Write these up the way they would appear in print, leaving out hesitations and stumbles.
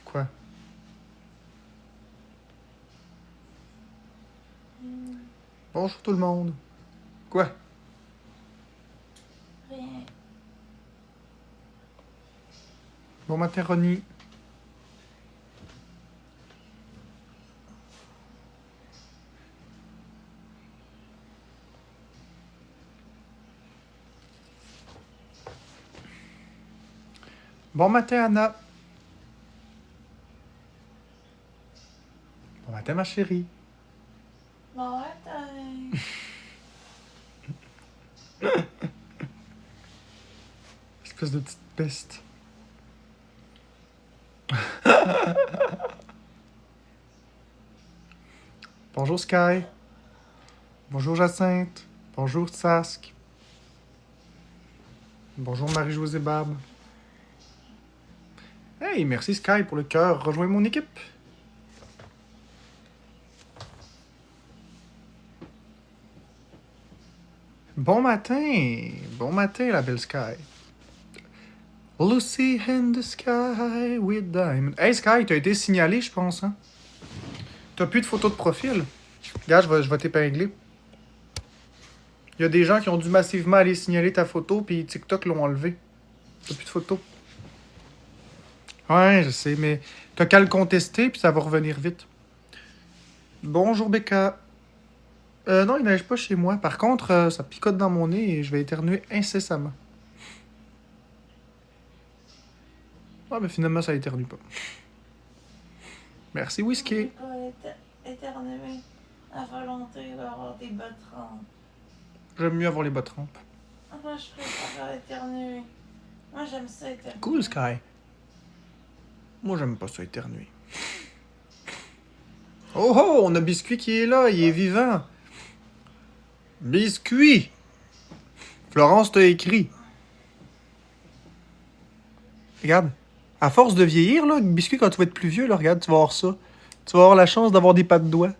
Quoi? Bonjour tout le monde. Quoi? Rien. Bon matin, Ronnie. Bon matin, Anna. Bon matin, ma chérie. Bon, attends. Espèce de petite peste. Bonjour, Sky. Bonjour, Jacinthe. Bonjour, Sask. Bonjour, Marie-Josée Barbe. Hey, merci, Sky, pour le cœur. Rejoins mon équipe. Bon matin. Bon matin, la belle Sky. Lucy in the sky with diamond. Hey, Sky, t'as été signalé, je pense, hein? T'as plus de photos de profil. Regarde, je vais t'épingler. Il y a des gens qui ont dû massivement aller signaler ta photo, puis TikTok l'ont enlevé. T'as plus de photos. Ouais, je sais, mais t'as qu'à le contester, puis ça va revenir vite. Bonjour, Becca. Non, il neige pas chez moi. Par contre, ça picote dans mon nez et je vais éternuer incessamment. Ah, mais finalement, ça éternue pas. Merci, Whisky. Pas éternuer à volonté d'avoir des bottes trempes. J'aime mieux avoir les bottes trempes. Moi, je préfère éternuer. Moi, j'aime ça éternuer. Cool, Sky. Moi, j'aime pas ça éternuer. Oh oh, on a Biscuit qui est là, il est vivant. Biscuit! Florence t'a écrit. Regarde, à force de vieillir, là, Biscuit, quand tu vas être plus vieux, là, regarde, tu vas avoir ça. Tu vas avoir la chance d'avoir des pattes de doigts.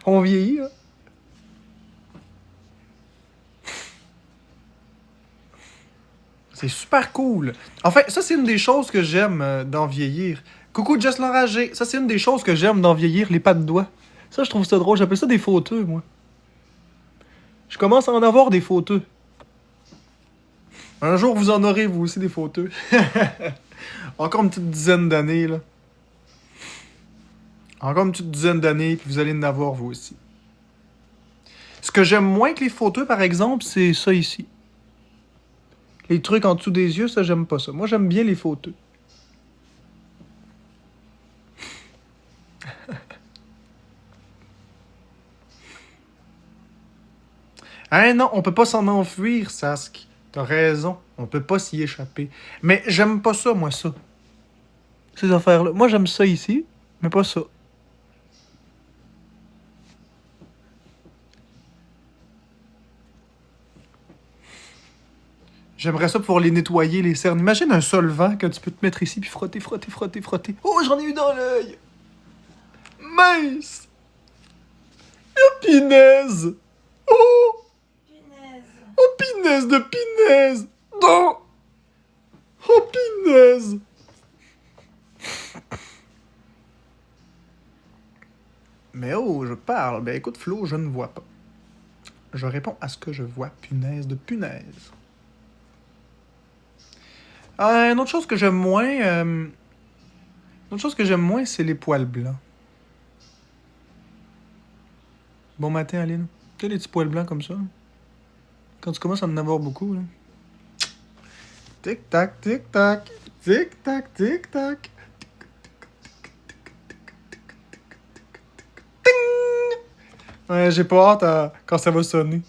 On vieillit, là. C'est super cool. En fait, ça, c'est une des choses que j'aime d'en vieillir. Coucou, Jess l'enragé. Ça, c'est une des choses que j'aime d'en vieillir, les pattes de doigts. Ça, je trouve ça drôle. J'appelle ça des fauteux, moi. Je commence à en avoir des fauteux. Un jour, vous en aurez, vous aussi, des fauteux. Encore une petite dizaine d'années, là. Encore une petite dizaine d'années, puis vous allez en avoir, vous aussi. Ce que j'aime moins que les fauteux, par exemple, c'est ça ici. Les trucs en dessous des yeux, ça, j'aime pas ça. Moi, j'aime bien les fauteux. Hein, non, on peut pas s'en enfuir, Sask. T'as raison, on peut pas s'y échapper. Mais j'aime pas ça, moi, ça. Ces affaires-là. Moi, j'aime ça ici, mais pas ça. J'aimerais ça pouvoir les nettoyer, les cernes. Imagine un solvant que tu peux te mettre ici, puis frotter, frotter, frotter, frotter. Oh, j'en ai eu dans l'œil! Mince! Oh, pinaise! Oh! Punaise. Oh, pinaise de pinaise! Non! Oh, pinaise! Mais oh, je parle. Ben écoute, Flo, je ne vois pas. Je réponds à ce que je vois. Punaise de punaise. Une autre chose que j'aime moins... Une autre chose que j'aime moins, c'est les poils blancs. Bon matin, Aline. Tu sais, les petits poils blancs comme ça. Quand tu commences à en avoir beaucoup, là. Tic-tac, tic-tac. Tic-tac, tic-tac. Ouais, j'ai pas hâte quand ça va sonner.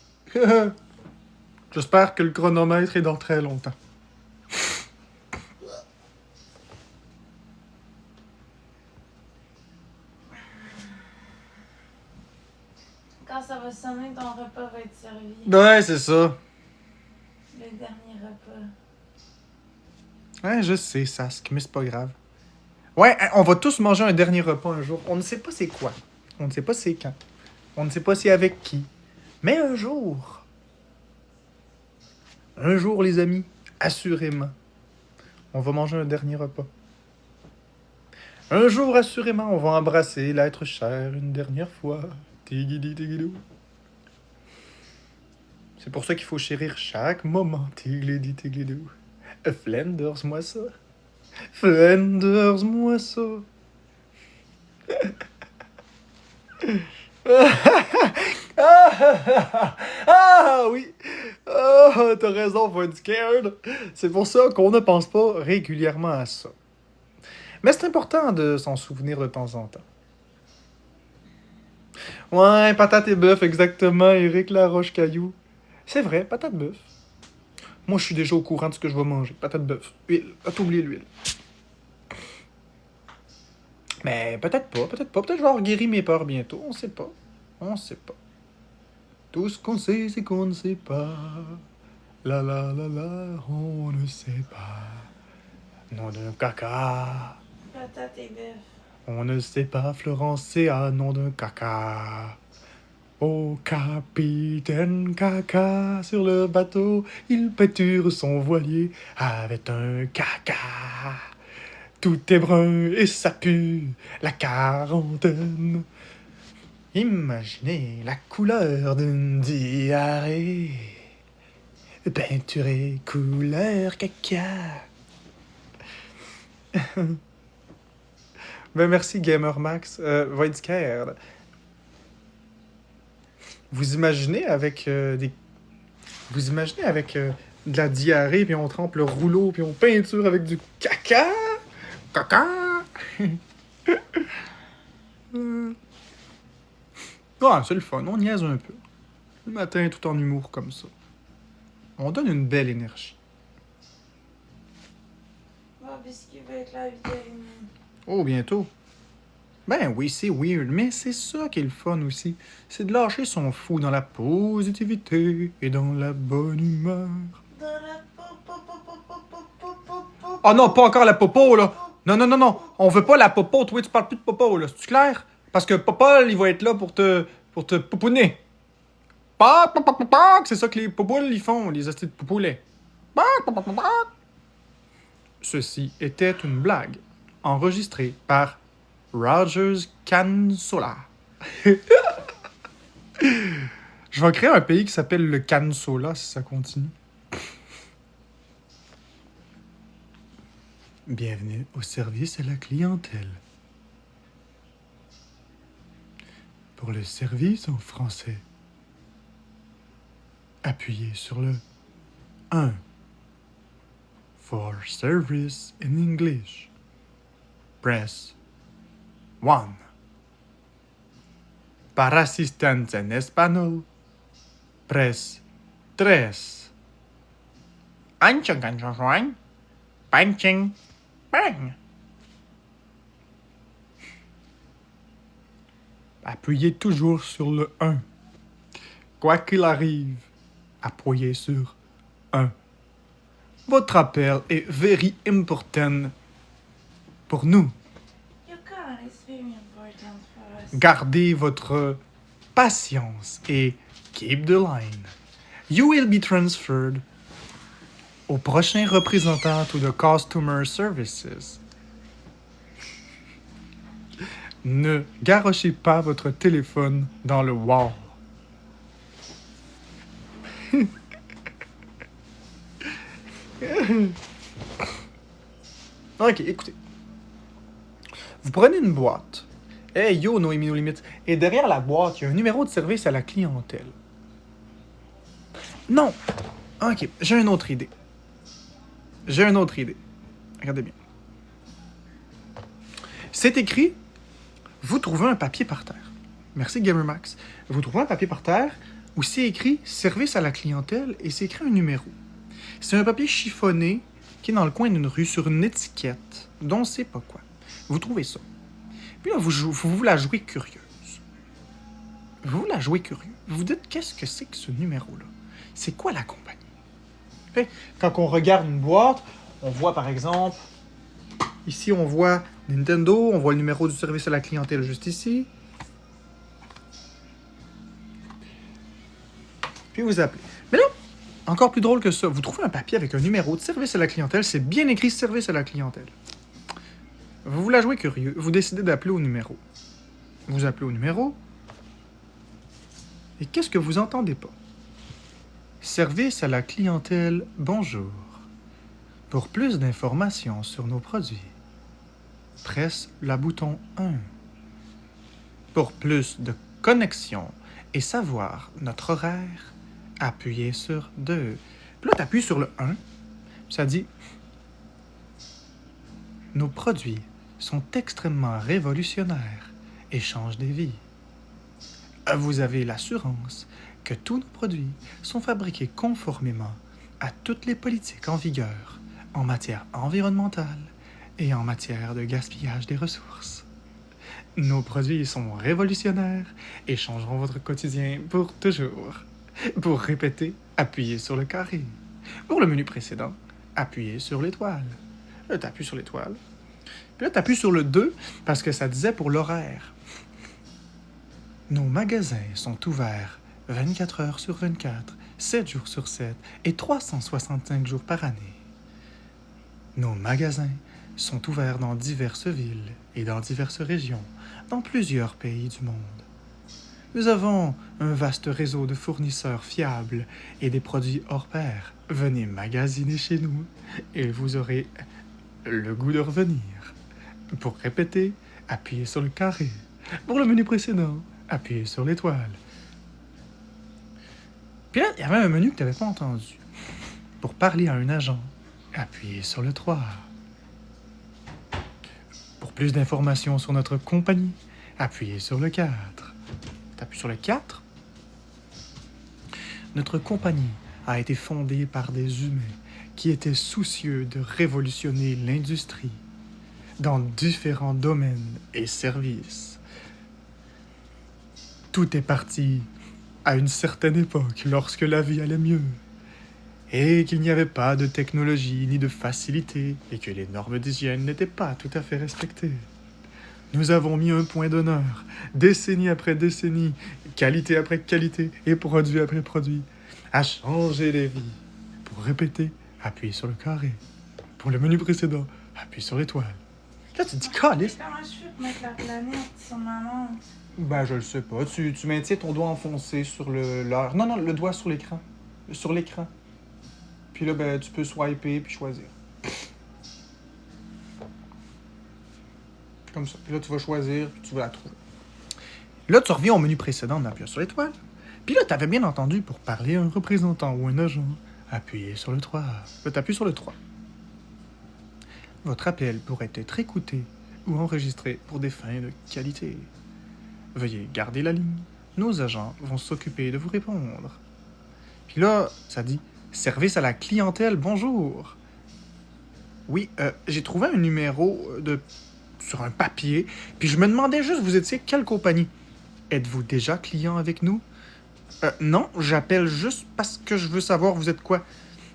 J'espère que le chronomètre est dans très longtemps. Quand ça va sonner, ton repas va être servi. Ouais, c'est ça. Le dernier repas. Ouais, je sais, Sask, mais c'est pas grave. Ouais, on va tous manger un dernier repas un jour. On ne sait pas c'est quoi. On ne sait pas c'est quand. On ne sait pas c'est avec qui. Mais un jour, les amis, assurément, on va manger un dernier repas. Un jour, assurément, on va embrasser l'être cher une dernière fois. Tigidi tigidou. C'est pour ça qu'il faut chérir chaque moment. Tigidi tigidou. Flanders, moi ça. Flanders, moi ça. Ah oui! Ah, t'as raison, Von Scared. C'est pour ça qu'on ne pense pas régulièrement à ça. Mais c'est important de s'en souvenir de temps en temps. Ouais, patate et bœuf, exactement, Éric Laroche-Caillou. C'est vrai, patate bœuf. Moi, je suis déjà au courant de ce que je vais manger. Patate bœuf. Huile. T'as oublié l'huile. Mais peut-être pas, peut-être pas. Peut-être que je vais avoir guéri mes peurs bientôt. On sait pas. On sait pas. Tout ce qu'on sait, c'est qu'on ne sait pas. La la la la, on ne sait pas. Nom d'un caca. Patate et bœuf. On ne sait pas, Florence, c'est un nom d'un caca. Oh, capitaine caca, sur le bateau, il peinture son voilier avec un caca. Tout est brun et ça pue, la quarantaine. Imaginez la couleur d'une diarrhée. Peinturée couleur caca. Ben merci Gamer Max. Voidsker. Vous imaginez avec Vous imaginez avec de la diarrhée, puis on trempe le rouleau, puis on peinture avec du caca? Caca! Ouais, c'est le fun, on niaise un peu. Le matin, tout en humour comme ça. On donne une belle énergie. Bon, biscuit va être là à 8h30. Oh, bientôt. Ben oui, c'est weird, mais c'est ça qui est le fun aussi. C'est de lâcher son fou dans la positivité et dans la bonne humeur. Dans la Oh non, pas encore la popo, là! Non, non, non, non! On veut pas la popo, toi, tu parles plus de popo, là. C'est-tu clair? Parce que Popol, il va être là pour te pouponner. C'est ça que les popoules, ils font, les hosties de popoulets. Ceci était une blague enregistrée par Rogers Cansola. Je vais créer un pays qui s'appelle le Cansola si ça continue. Bienvenue au service à la clientèle. Pour le service en français, appuyez sur le 1. For service in English, press 1. Para asistencia en español, press 3. Punching. Bang. Appuyez toujours sur le 1. Quoi qu'il arrive, appuyez sur 1. Votre appel est very important pour nous. Your car is very important for us. Gardez votre patience et keep the line. You will be transferred au prochain représentant de Customer Services. Ne garochez pas votre téléphone dans le wall. Ok, écoutez. Vous prenez une boîte. Hey yo, Noémie No Limits. Et derrière la boîte, il y a un numéro de service à la clientèle. Non! Ok, j'ai une autre idée. Regardez bien. C'est écrit, vous trouvez un papier par terre. Merci GamerMax. Vous trouvez un papier par terre où c'est écrit service à la clientèle et c'est écrit un numéro. C'est un papier chiffonné qui est dans le coin d'une rue sur une étiquette dont on ne sait pas quoi. Vous trouvez ça. Puis là, vous la jouez curieuse. Vous la jouez curieux. Vous vous dites, qu'est-ce que c'est que ce numéro-là? C'est quoi la compagnie? Fait, quand on regarde une boîte, on voit par exemple, ici on voit Nintendo, on voit le numéro du service à la clientèle juste ici. Puis vous appelez. Mais là, encore plus drôle que ça, vous trouvez un papier avec un numéro de service à la clientèle, c'est bien écrit service à la clientèle. Vous la jouez curieux, vous décidez d'appeler au numéro. Vous appelez au numéro, et qu'est-ce que vous entendez pas? Service à la clientèle, bonjour. Pour plus d'informations sur nos produits, presse le bouton 1. Pour plus de connexion et savoir notre horaire, appuyez sur 2. Puis là, tu appuies sur le 1, ça dit « Nos produits sont extrêmement révolutionnaires et changent des vies. Vous avez l'assurance que tous nos produits sont fabriqués conformément à toutes les politiques en vigueur en matière environnementale et en matière de gaspillage des ressources. Nos produits sont révolutionnaires et changeront votre quotidien pour toujours. Pour répéter, appuyez sur le carré. Pour le menu précédent, appuyez sur l'étoile. Là, tu appuies sur l'étoile. Puis là, tu appuies sur le 2 parce que ça disait pour l'horaire. Nos magasins sont ouverts 24 heures sur 24, 7 jours sur 7 et 365 jours par année. Nos magasins sont ouverts dans diverses villes et dans diverses régions, dans plusieurs pays du monde. Nous avons un vaste réseau de fournisseurs fiables et des produits hors pair. Venez magasiner chez nous et vous aurez le goût de revenir. Pour répéter, appuyez sur le carré. Pour le menu précédent, appuyez sur l'étoile. Puis là, il y avait un menu que tu n'avais pas entendu. Pour parler à un agent, appuyez sur le 3. Pour plus d'informations sur notre compagnie, appuyez sur le 4. Tu appuies sur le 4. Notre compagnie a été fondée par des humains qui étaient soucieux de révolutionner l'industrie dans différents domaines et services. Tout est parti à une certaine époque, lorsque la vie allait mieux, et qu'il n'y avait pas de technologie ni de facilité, et que les normes d'hygiène n'étaient pas tout à fait respectées. Nous avons mis un point d'honneur, décennie après décennie, qualité après qualité, et produit après produit, à changer les vies. Pour répéter, appuyez sur le carré. Pour le menu précédent, appuyez sur l'étoile. Là, tu te dis, calice. Comment je fais pour mettre la planète sur ma montre? Ben, je le sais pas. Tu maintiens ton doigt enfoncé sur l'heure. Non, le doigt sur l'écran. Sur l'écran. Puis là, ben, tu peux swiper puis choisir. Comme ça. Puis là, tu vas choisir puis tu vas la trouver. Là, tu reviens au menu précédent en appuyant sur l'étoile. Puis là, tu avais bien entendu pour parler à un représentant ou un agent. Appuyez sur le 3. Là, tu appuies sur le 3. Votre appel pourrait être écouté ou enregistré pour des fins de qualité. Veuillez garder la ligne. Nos agents vont s'occuper de vous répondre. Puis là, ça dit « Service à la clientèle, bonjour ». Oui, j'ai trouvé un numéro sur un papier, puis je me demandais juste, vous étiez quelle compagnie? Êtes-vous déjà client avec nous? Non, j'appelle juste parce que je veux savoir vous êtes quoi.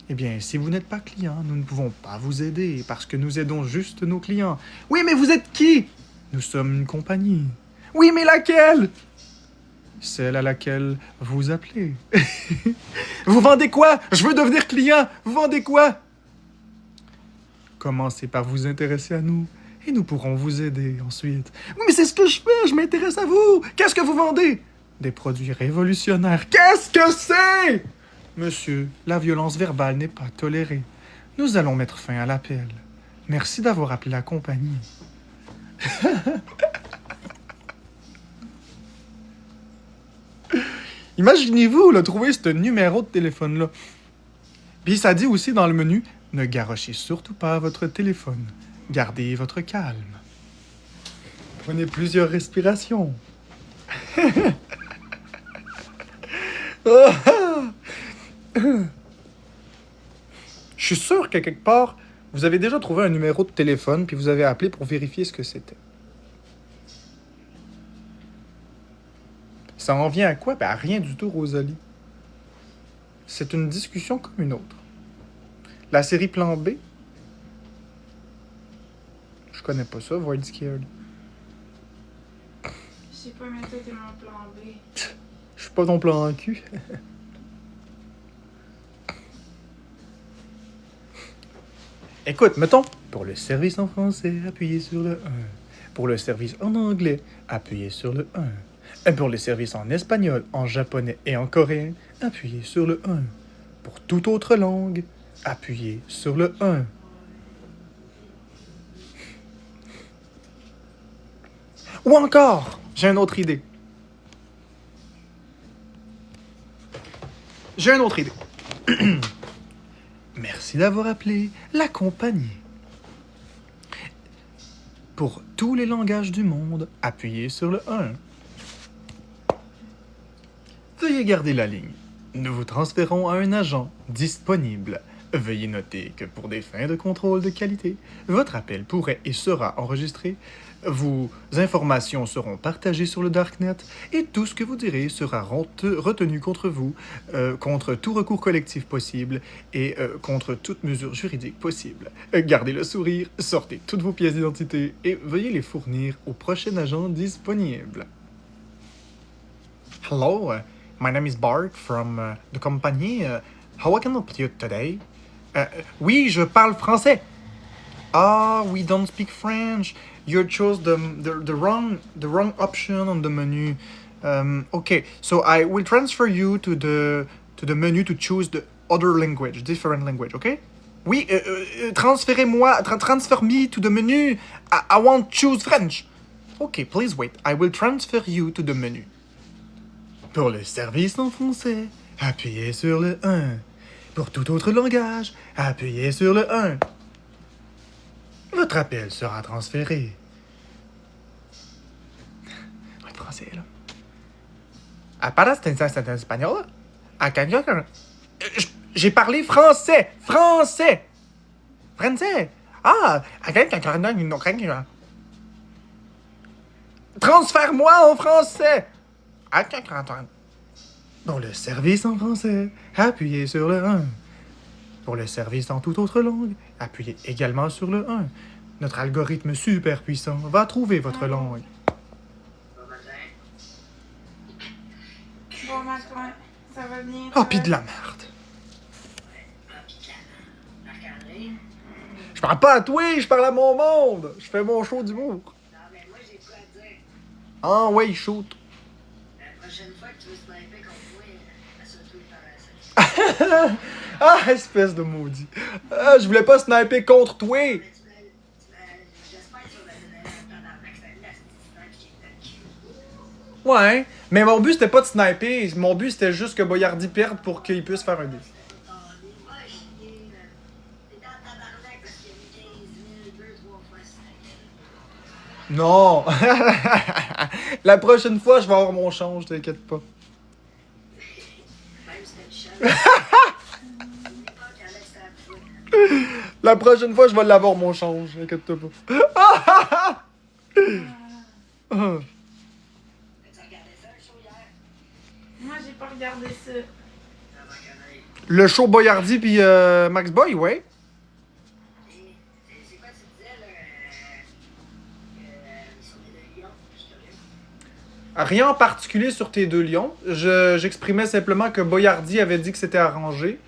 Eh bien, si vous n'êtes pas client, nous ne pouvons pas vous aider, parce que nous aidons juste nos clients. Oui, mais vous êtes qui? Nous sommes une compagnie. Oui, mais laquelle? Celle à laquelle vous appelez. Vous vendez quoi? Je veux devenir client. Vous vendez quoi? Commencez par vous intéresser à nous et nous pourrons vous aider ensuite. Oui, mais c'est ce que je fais. Je m'intéresse à vous. Qu'est-ce que vous vendez? Des produits révolutionnaires. Qu'est-ce que c'est? Monsieur, la violence verbale n'est pas tolérée. Nous allons mettre fin à l'appel. Merci d'avoir appelé la compagnie. Imaginez-vous, là, trouver ce numéro de téléphone-là. Puis ça dit aussi dans le menu, ne garochez surtout pas votre téléphone. Gardez votre calme. Prenez plusieurs respirations. Je suis sûr que quelque part, vous avez déjà trouvé un numéro de téléphone puis vous avez appelé pour vérifier ce que c'était. Ça en vient à quoi? Ben à rien du tout, Rosalie. C'est une discussion comme une autre. La série Plan B? Je connais pas ça, Void Scared. Je sais pas, mais toi, t'es mon plan B. Je suis pas ton plan en cul. Écoute, mettons, pour le service en français, appuyez sur le 1. Pour le service en anglais, appuyez sur le 1. Et pour les services en espagnol, en japonais et en coréen, appuyez sur le 1. Pour toute autre langue, appuyez sur le 1. Ou encore, j'ai une autre idée. Merci d'avoir appelé la compagnie. Pour tous les langages du monde, appuyez sur le 1. Veuillez garder la ligne. Nous vous transférons à un agent disponible. Veuillez noter que pour des fins de contrôle de qualité, votre appel pourrait et sera enregistré. Vos informations seront partagées sur le Darknet et tout ce que vous direz sera retenu contre vous, contre tout recours collectif possible et contre toute mesure juridique possible. Gardez le sourire, sortez toutes vos pièces d'identité et veuillez les fournir au prochain agent disponible. Hello, my name is Bart from the company. How I can help you today? Oui, je parle français. Ah, we don't speak French. You chose the wrong option on the menu. Okay, so I will transfer you to the menu to choose the other language, different language. Okay? Oui, transférez-moi, transfer me to the menu. I want choose French. Okay, please wait. I will transfer you to the menu. Pour le service en français, appuyez sur le 1. Pour tout autre langage, appuyez sur le 1. Votre appel sera transféré. En français, là. ¿Hablas en español? J'ai parlé français! Français! Français! Ah! Transfère-moi en français! Pour le service en français, appuyez sur le 1. Pour le service en toute autre langue, appuyez également sur le 1. Notre algorithme super puissant va trouver votre langue. Bon matin, ça va bien? Oh, pis de la merde. Je parle pas à toi, je parle à mon monde. Je fais mon show d'humour. Non, mais moi, j'ai quoi à dire. Ah, ouais, shoot. La prochaine fois que tu veux sniper contre moi, assure-toi de faire ça. Ah, espèce de maudit. Ah, je voulais pas sniper contre toi. Mais j'espère que tu vas me donner un temps dans le snipe qui est cul. Ouais, mais mon but c'était pas de sniper. Mon but c'était juste que Boyardi perde pour qu'il puisse faire un dé. Oh, mais va chier, là. T'es dans ta tabarnak parce qu'il y a eu 15 000, 2-3 fois sniper. Non. La prochaine fois, je vais avoir mon change, t'inquiète pas. Même si t'as du chat. N'oublie pas qu'elle laisse ta foot. La prochaine fois, je vais l'avoir mon change, t'inquiète-toi pas. As-tu regardé ça, le show, hier? Moi, j'ai pas regardé ça. Ça va connaître. Le show Boyardi puis Max Boy, ouais. C'est quoi tu disais, là? Sur les deux lions, je suis curieux. Rien en particulier sur tes deux lions. J'exprimais simplement que Boyardi avait dit que c'était arrangé.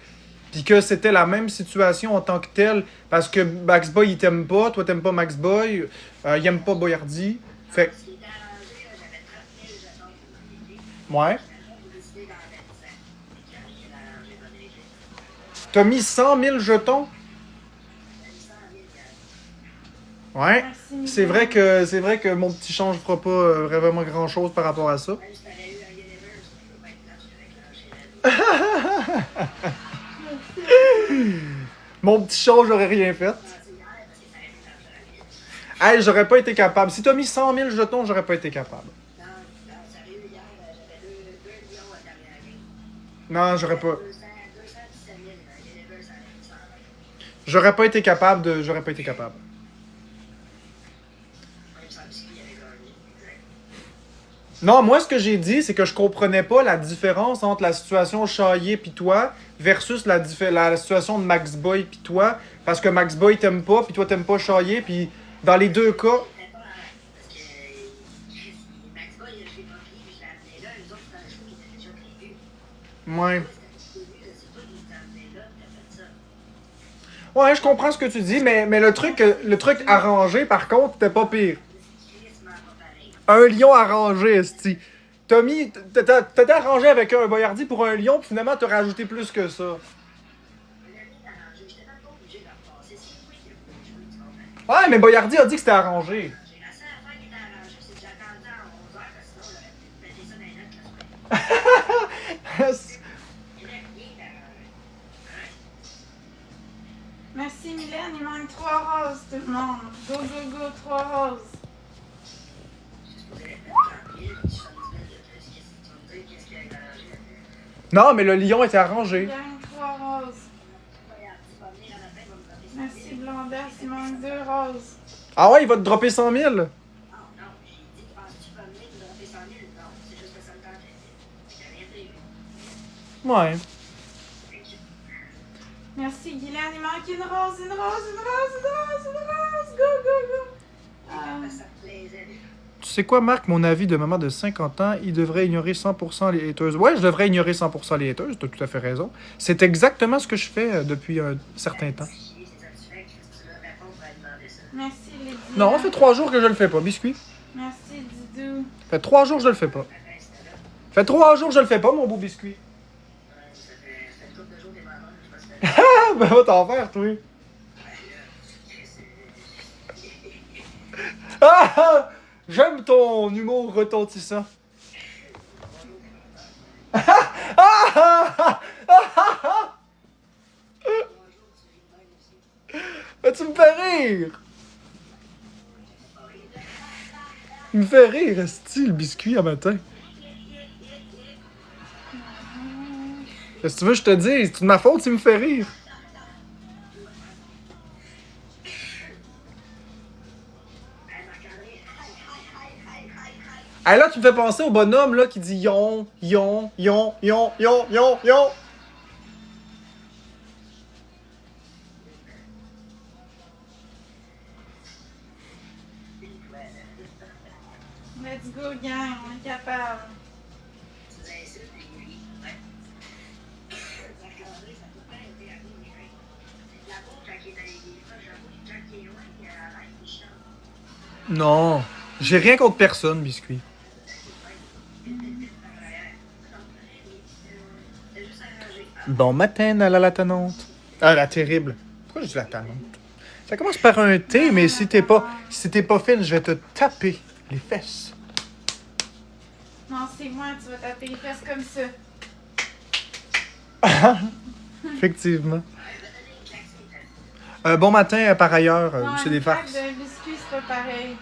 Puis que c'était la même situation en tant que telle. Parce que Max Boy, il t'aime pas. Toi, t'aimes pas Max Boy. Il aime pas Boyardi. Fait Ce qui était arrangé, là, j'avais 30 000 jetons pour m'aider. ouais. J'ai décidé d'en mettre 100. Et quand j'ai arrangé, bonne idée. T'as mis 100 000 jetons. J'ai mis 100 000 Ouais. Merci, C'est vrai que mon petit change fera pas vraiment grand chose par rapport à ça. Même si t'avais eu un Universe, je peux pas être là, je vais clencher la vie. Mon petit change, j'aurais rien fait. C'est hier parce que ça avait été clenché la vie. Hey, j'aurais pas été capable. Si t'as mis 100 000 jetons, j'aurais pas été capable. Non, sérieux, hier, j'avais 2 millions à dernière game. Non, j'aurais pas. 217 000, un Universe, ça avait été 120. J'aurais pas été capable de. J'aurais pas été capable. Même sans biscuit, il avait gagné. Exact. Non, moi, ce que j'ai dit, c'est que je comprenais pas la différence entre la situation Chaillé pis toi versus la situation de Max Boy pis toi. Parce que Max Boy t'aime pas, pis toi t'aimes pas Chaillé, pis dans les deux cas. C'était pas parce que Max Boy, je l'ai pas pris, puis je l'ai amené là. Les autres, c'était un show qui était déjà prévu. Ouais. Moi, c'était du début, c'est toi qui t'as amené là, t'as fait ça. Ouais, je comprends ce que tu dis, mais le truc arrangé, par contre, c'était pas pire. Un lion arrangé, esti. T'as mis. T'as arrangé avec un boyardi pour un lion, puis finalement, t'as rajouté plus que ça. Ouais, mais Boyardi a dit que c'était arrangé. Merci Mylène, il manque 3 roses tout le monde. Go, go, go, 3 roses. Non, mais le lion était arrangé. Il manque 3 roses. Merci Blondesse, il manque 2 roses. Ah ouais, il va te dropper 100 000? Ouais. Merci Guylaine, il manque une rose, une rose, une rose, une rose, une rose. Go, go, go. Tu sais quoi, Marc, mon avis de maman de 50 ans, il devrait ignorer 100% les haters. Ouais, je devrais ignorer 100% les haters, t'as tout à fait raison. C'est exactement ce que je fais depuis un certain temps. Merci Lydia. Non, ça fait 3 jours que je le fais pas, biscuit. Merci Didou. Ça fait 3 jours que je le fais pas. Ça fait 3 jours que je le fais pas, mon beau biscuit. Ah, ben va t'en faire, toi. Ah, ah, j'aime ton humour retentissant. Ah, ah, ah, ah, ah. Ah, tu me fais rire. Il me fait rire, esti, le biscuit à matin. Qu'est-ce que tu veux que je te dise? C'est de ma faute s'il me fait rire. Ah là, tu me fais penser au bonhomme là qui dit yon, yon, yon, yon, yon, yon, yon. Let's go gang, on est capable. Non, j'ai rien contre personne, biscuit. Bon matin à la tanante. Ah, la terrible. Pourquoi je dis la tanante? Ça commence par un T, mais si t'es pas fine, je vais te taper les fesses. Non, c'est moi, tu vas taper les fesses comme ça. Effectivement. Bon matin, par ailleurs, Non, c'est des une claque farces. de biscuit, c'est pas pareil.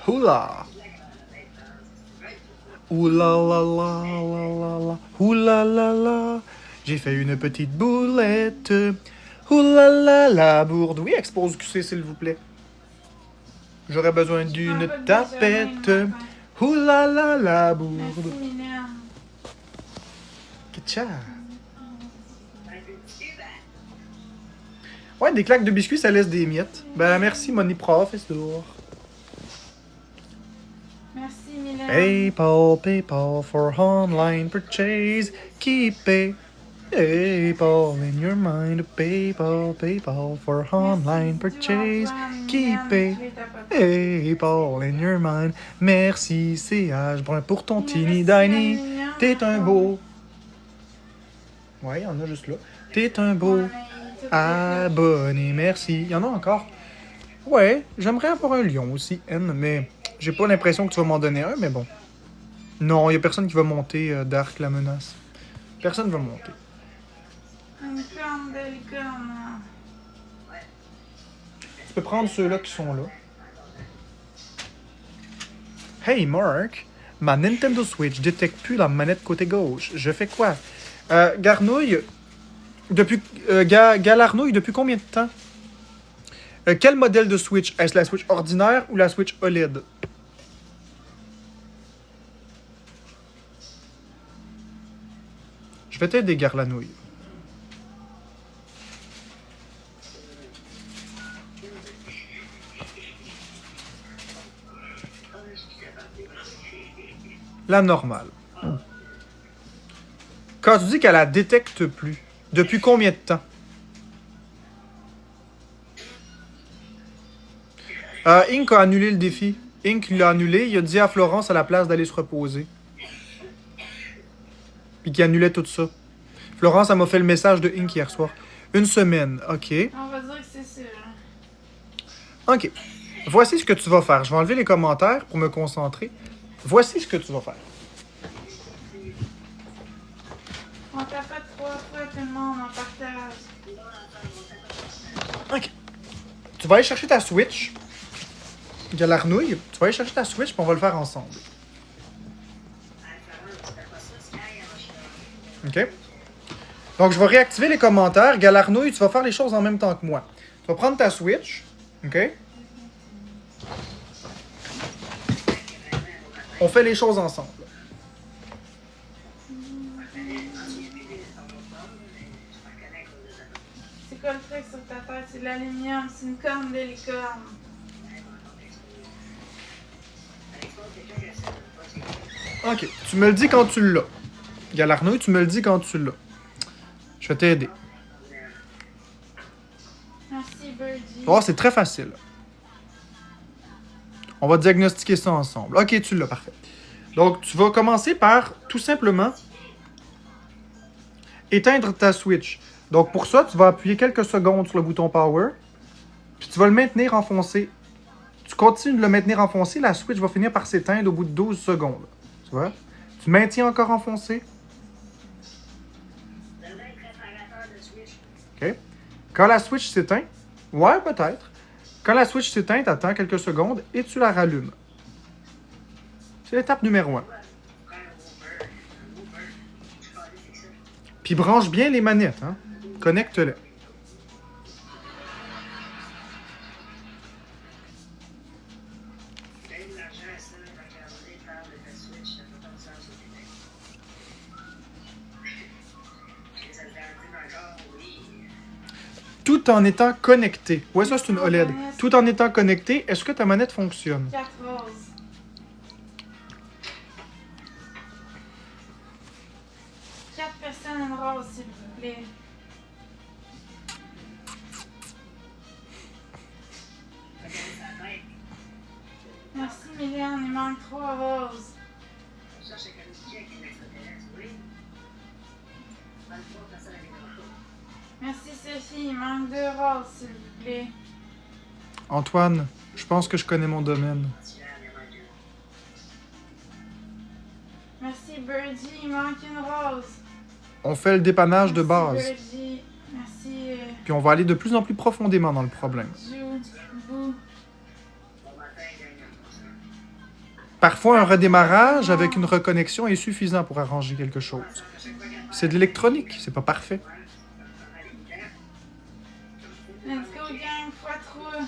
Oula! Oula la la la la la. Oula la la. J'ai fait une petite boulette. Oula la la bourde. Oui, expose QC, s'il vous plaît. J'aurais besoin d'une tapette. Oula la la bourde. Merci Mylène. Kitcha. Ouais, des claques de biscuits, ça laisse des miettes. Ben, merci, Money Professor. Merci Mylène. PayPal, PayPal for online purchase. Keep it. PayPal in your mind. PayPal, PayPal for online purchase. Keep it. PayPal in your mind. Merci, CH Brun, pour ton teeny tiny. T'es un beau. Ouais, il y en a juste là. T'es un beau. Abonné, merci. Il y en a encore. Ouais, j'aimerais avoir un lion aussi, N, mais j'ai pas l'impression que tu vas m'en donner un, mais bon. Non, il y a personne qui va monter Dark la menace. Personne va monter. Une corne de licorne. Tu peux prendre ceux-là qui sont là. Hey Mark, ma Nintendo Switch détecte plus la manette côté gauche. Je fais quoi? Garnouille, depuis Galarnouille, depuis combien de temps? Quel modèle de Switch? Est-ce la Switch ordinaire ou la Switch OLED? Je vais t'aider, Garlanouille. La normale. Quand tu dis qu'elle la détecte plus, depuis combien de temps? Inc a annulé le défi. Inc l'a annulé. Il a dit à Florence à la place d'aller se reposer. Puis qu'il annulait tout ça. Florence, elle m'a fait le message de Inc hier soir. Une semaine, ok. On va dire que c'est sûr. Ok. Voici ce que tu vas faire. Je vais enlever les commentaires pour me concentrer. Voici ce que tu vas faire. On tapote 3 fois tout le monde en partage. Ok. Tu vas aller chercher ta Switch. Il y a l'arnouille. Tu vas aller chercher ta Switch, puis on va le faire ensemble. Ok? Donc, je vais réactiver les commentaires. Galarnouille, tu vas faire les choses en même temps que moi. Tu vas prendre ta Switch. OK? On fait les choses ensemble. C'est quoi le truc sur ta tête? C'est de l'aluminium, c'est une corne de licorne. OK. Tu me le dis quand tu l'as. Galarnouille, tu me le dis quand tu l'as. Je vais t'aider. Merci, Birdie. Oh, c'est très facile. On va diagnostiquer ça ensemble. OK, tu l'as, parfait. Donc, tu vas commencer par, tout simplement, éteindre ta Switch. Donc, pour ça, tu vas appuyer quelques secondes sur le bouton Power, puis tu vas le maintenir enfoncé. Tu continues de le maintenir enfoncé, la Switch va finir par s'éteindre au bout de 12 secondes. Tu vois? Tu maintiens encore enfoncé. OK. Quand la Switch s'éteint, ouais, peut-être. Quand la Switch s'éteint, tu attends quelques secondes et tu la rallumes. C'est l'étape numéro 1. Puis branche bien les manettes, hein. Connecte-les. Tout en étant connecté. Ouais, ça, c'est une OLED. Tout en étant connecté, est-ce que ta manette fonctionne? 4 roses. 4 personnes, une rose, s'il vous plaît. Merci, Mylène. Il manque 3 roses. Merci, Sophie. Il manque 2 roses, s'il vous plaît. Antoine, je pense que je connais mon domaine. Merci, Birdie. Il manque une rose. On fait le dépannage de base. Merci, Birdie. Merci, Puis on va aller de plus en plus profondément dans le problème. Jude. Boo. Parfois, un redémarrage avec une reconnexion est suffisant pour arranger quelque chose. C'est de l'électronique, c'est pas parfait. Let's go, gang. x3.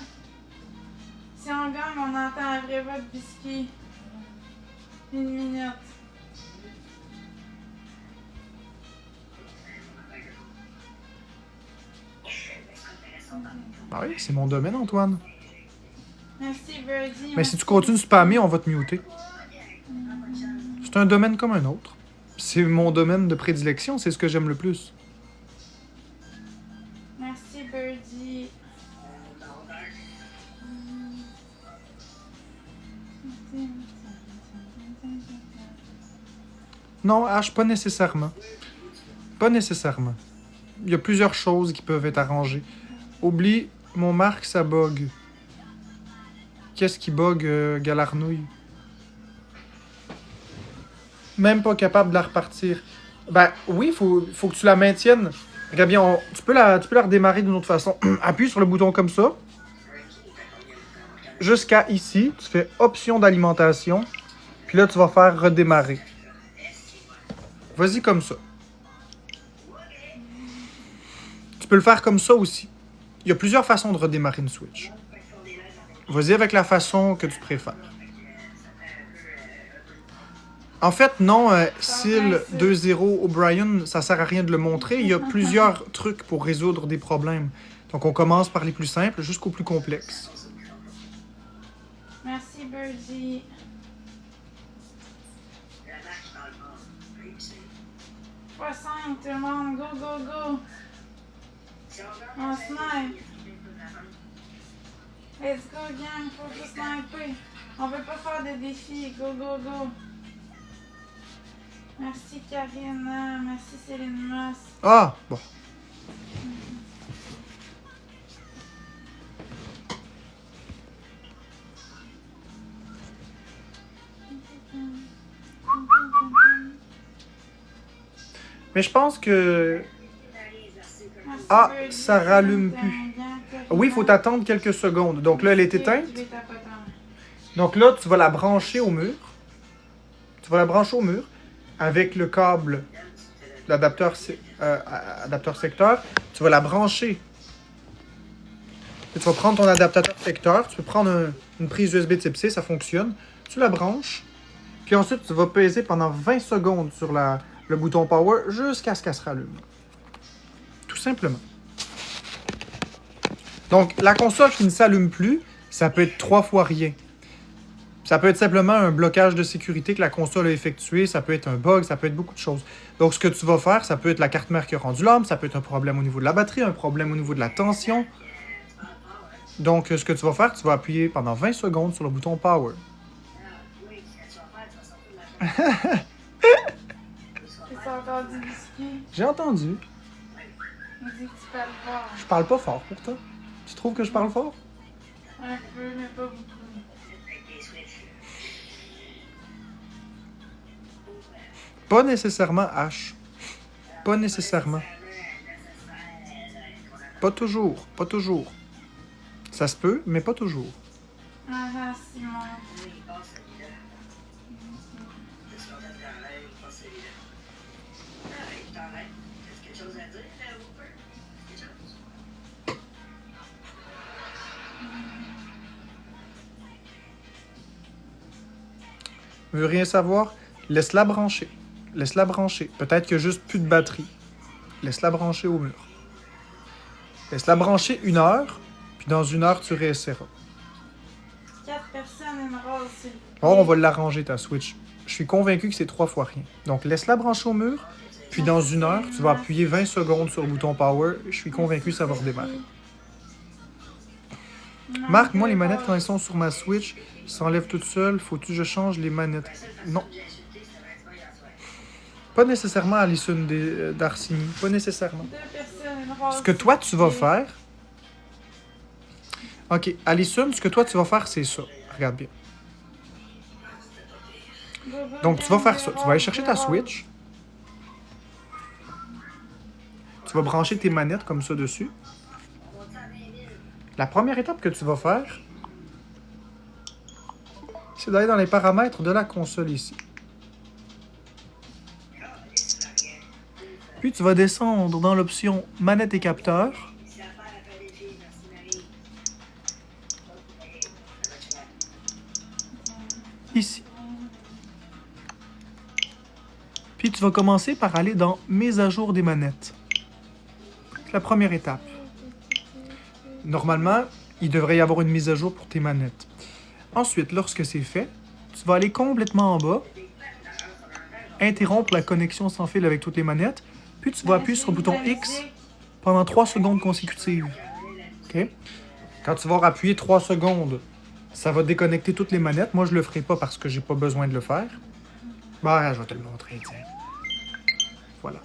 Si on gagne, on entend un vrai vote biscuit. 1 minute. Ah oui, c'est mon domaine, Antoine. Merci, Birdie. Mais si tu continues de spammer, on va te muter. C'est un domaine comme un autre. C'est mon domaine de prédilection, c'est ce que j'aime le plus. Merci, Birdie. Non, H, pas nécessairement. Pas nécessairement. Il y a plusieurs choses qui peuvent être arrangées. Oublie, mon marque, ça bug. Qu'est-ce qui bug, Galarnouille? Même pas capable de la repartir. Ben oui, faut que tu la maintiennes. Regarde bien, tu peux la redémarrer d'une autre façon. Appuie sur le bouton comme ça. Jusqu'à ici, tu fais option d'alimentation. Puis là, tu vas faire redémarrer. Vas-y comme ça. Tu peux le faire comme ça aussi. Il y a plusieurs façons de redémarrer une Switch. Vas-y avec la façon que tu préfères. En fait, non, Sil 2.0 O'Brien, ça sert à rien de le montrer. Il y a plusieurs trucs pour résoudre des problèmes. Donc, on commence par les plus simples jusqu'aux plus complexes. Merci, Birdie. x5, tout le monde. Go, go, go. On snipe. Let's go, gang, faut tout sniper. On veut pas faire de défis. Go, go, go. Merci Karina, merci Céline Moss. Ah, bon. Mais je pense que... Merci Ah, Birdie, ça rallume c'est plus. un gang, Karina. Oui, il faut t'attendre quelques secondes. Donc là, elle est éteinte. Je vais tapoter. Donc là, tu vas la brancher au mur. Tu vas la brancher au mur avec le câble, l'adapteur adapteur secteur. Tu vas la brancher. Et tu vas prendre ton adaptateur secteur. Tu peux prendre une prise USB type C, ça fonctionne. Tu la branches. Puis ensuite, tu vas peser pendant 20 secondes sur le bouton power jusqu'à ce qu'elle se rallume. Tout simplement. Donc, la console qui ne s'allume plus, ça peut être 3 fois rien. Ça peut être simplement un blocage de sécurité que la console a effectué, ça peut être un bug, ça peut être beaucoup de choses. Donc, ce que tu vas faire, ça peut être la carte mère qui a rendu l'âme, ça peut être un problème au niveau de la batterie, un problème au niveau de la tension. Donc, ce que tu vas faire, tu vas appuyer pendant 20 secondes sur le bouton Power. J'ai encore du biscuit. J'ai entendu. Il dit que tu parles fort. Je parle pas fort pourtant. Tu trouves que je parle fort? Un peu, mais pas beaucoup. Pas nécessairement H. Pas nécessairement. Pas toujours. Pas toujours. Ça se peut, mais pas toujours. Ah, Simon. Veux rien savoir? Laisse-la brancher. Laisse-la brancher. Peut-être qu'il n'y a juste plus de batterie. Laisse-la brancher au mur. Laisse-la brancher 1 heure, puis dans 1 heure, tu réessayeras. 4 personnes, une rose, s'il vous plaît. Oh, on va l'arranger, ta Switch. Je suis convaincu que c'est 3 fois rien. Donc, laisse-la brancher au mur, puis dans 1 heure, tu vas appuyer 20 secondes sur le bouton Power. Je suis convaincu que ça va redémarrer. Non, Marc, moi, les c'est manettes, pas- quand elles sont sur ma Switch, s'enlèvent toutes seules. Faut-tu que je change les manettes? Non. Pas nécessairement Alison d'Arsini. Pas nécessairement. 2 personnes, une rose. Ce que toi, tu vas s'il vous plaît. faire... Ok, Alison, ce que toi, tu vas faire, c'est ça. Regarde bien. Go, go, Donc, tu vas gang, faire deux ça. Tu vas roses, aller chercher deux ta roses. Switch. Tu vas brancher tes manettes comme ça dessus. La première étape que tu vas faire, c'est d'aller dans les paramètres de la console ici. Puis tu vas descendre dans l'option manette et capteur. Ici. Puis tu vas commencer par aller dans mise à jour des manettes. C'est la première étape. Normalement, il devrait y avoir une mise à jour pour tes manettes. Ensuite, lorsque c'est fait, tu vas aller complètement en bas, interrompre la connexion sans fil avec toutes les manettes, puis tu vas appuyer sur le bouton X pendant 3 secondes consécutives. OK? Quand tu vas appuyer 3 secondes, ça va déconnecter toutes les manettes. Moi, je le ferai pas parce que j'ai pas besoin de le faire. Bah, je vais te le montrer, tiens. Voilà.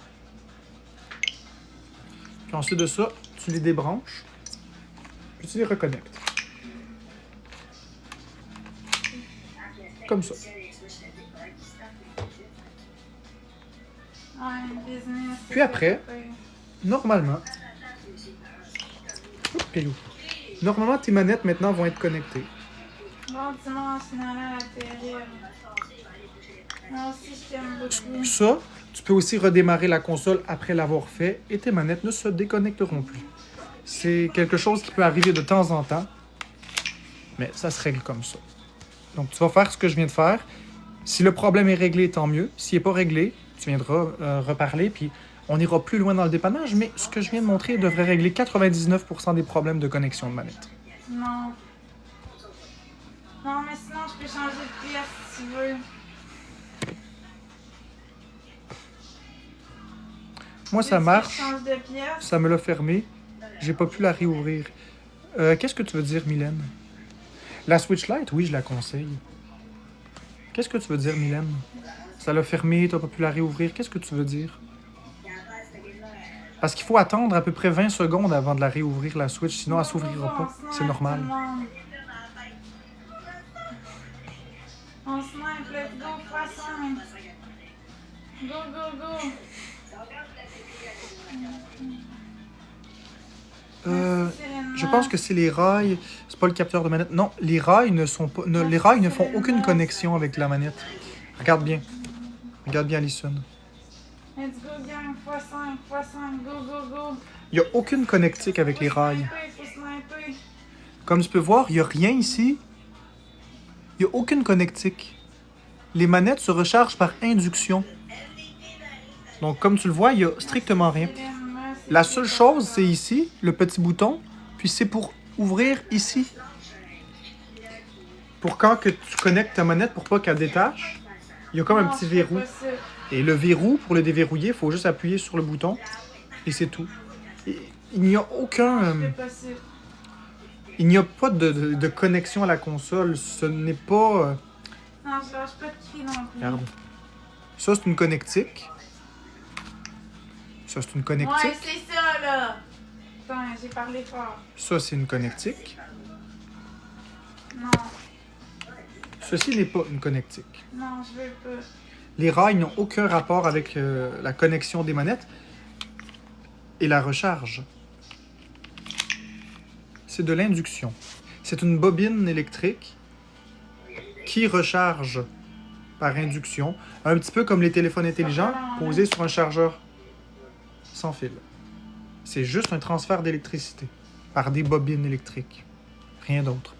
Puis ensuite de ça, tu les débranches, puis tu les reconnectes. Comme ça. Ouais, business. Puis après, normalement... Oups, pilou. Normalement, tes manettes maintenant vont être connectées. Bon dimanche, finalement, la terrible. Moi aussi, je t'aime beaucoup. Ça, tu peux aussi redémarrer la console après l'avoir fait et tes manettes ne se déconnecteront plus. C'est quelque chose qui peut arriver de temps en temps, mais ça se règle comme ça. Donc, tu vas faire ce que je viens de faire. Si le problème est réglé, tant mieux. S'il n'est pas réglé, tu viendras reparler, puis on ira plus loin dans le dépannage, mais ce que je viens de montrer devrait régler 99% des problèmes de connexion de manette. Non. Non, mais sinon, je peux changer de pièce si tu veux. Moi, ça Veux-tu que marche. je change de pièce? Ça me l'a fermé. J'ai pas pu la réouvrir. Qu'est-ce que tu veux dire, Mylène? La Switch Lite, oui, je la conseille. Qu'est-ce que tu veux dire, Mylène? Ça l'a fermé, t'as pas pu la réouvrir. Qu'est-ce que tu veux dire? Parce qu'il faut attendre à peu près 20 secondes avant de la réouvrir, la Switch, sinon elle s'ouvrira pas. C'est normal. On snipe, let's go, x5. Go, go, go. Je pense que c'est les rails. C'est pas le capteur de manette. Non, les rails ne sont pas. Les rails ne font aucune connexion avec la manette. Regarde bien. Regarde bien, Alison. Let's go, gang, x5, x5, go, go, go. Il n'y a aucune connectique avec les rails. Faut sniper. Comme tu peux voir, il n'y a rien ici. Il n'y a aucune connectique. Les manettes se rechargent par induction. Donc, comme tu le vois, il n'y a strictement rien. La seule chose, c'est ici, le petit bouton, puis c'est pour ouvrir ici. Pour quand que tu connectes ta manette pour pas qu'elle détache, il y a comme un petit verrou. Et le verrou, pour le déverrouiller, il faut juste appuyer sur le bouton et c'est tout. Et il n'y a aucun... il n'y a pas de connexion à la console. Ce n'est pas... Non, je lâche pas de cri non plus. Regarde. Ça, c'est une connectique. Ça, c'est une connectique. Ouais, c'est ça, là. Attends, j'ai parlé fort. Ça, c'est une connectique. Non, Ceci n'est pas une connectique. non, je veux pas. Les rails n'ont aucun rapport avec la connexion des manettes et la recharge. C'est de l'induction. C'est une bobine électrique qui recharge par induction, un petit peu comme les téléphones intelligents posés sur un chargeur sans fil. C'est juste un transfert d'électricité par des bobines électriques. Rien d'autre.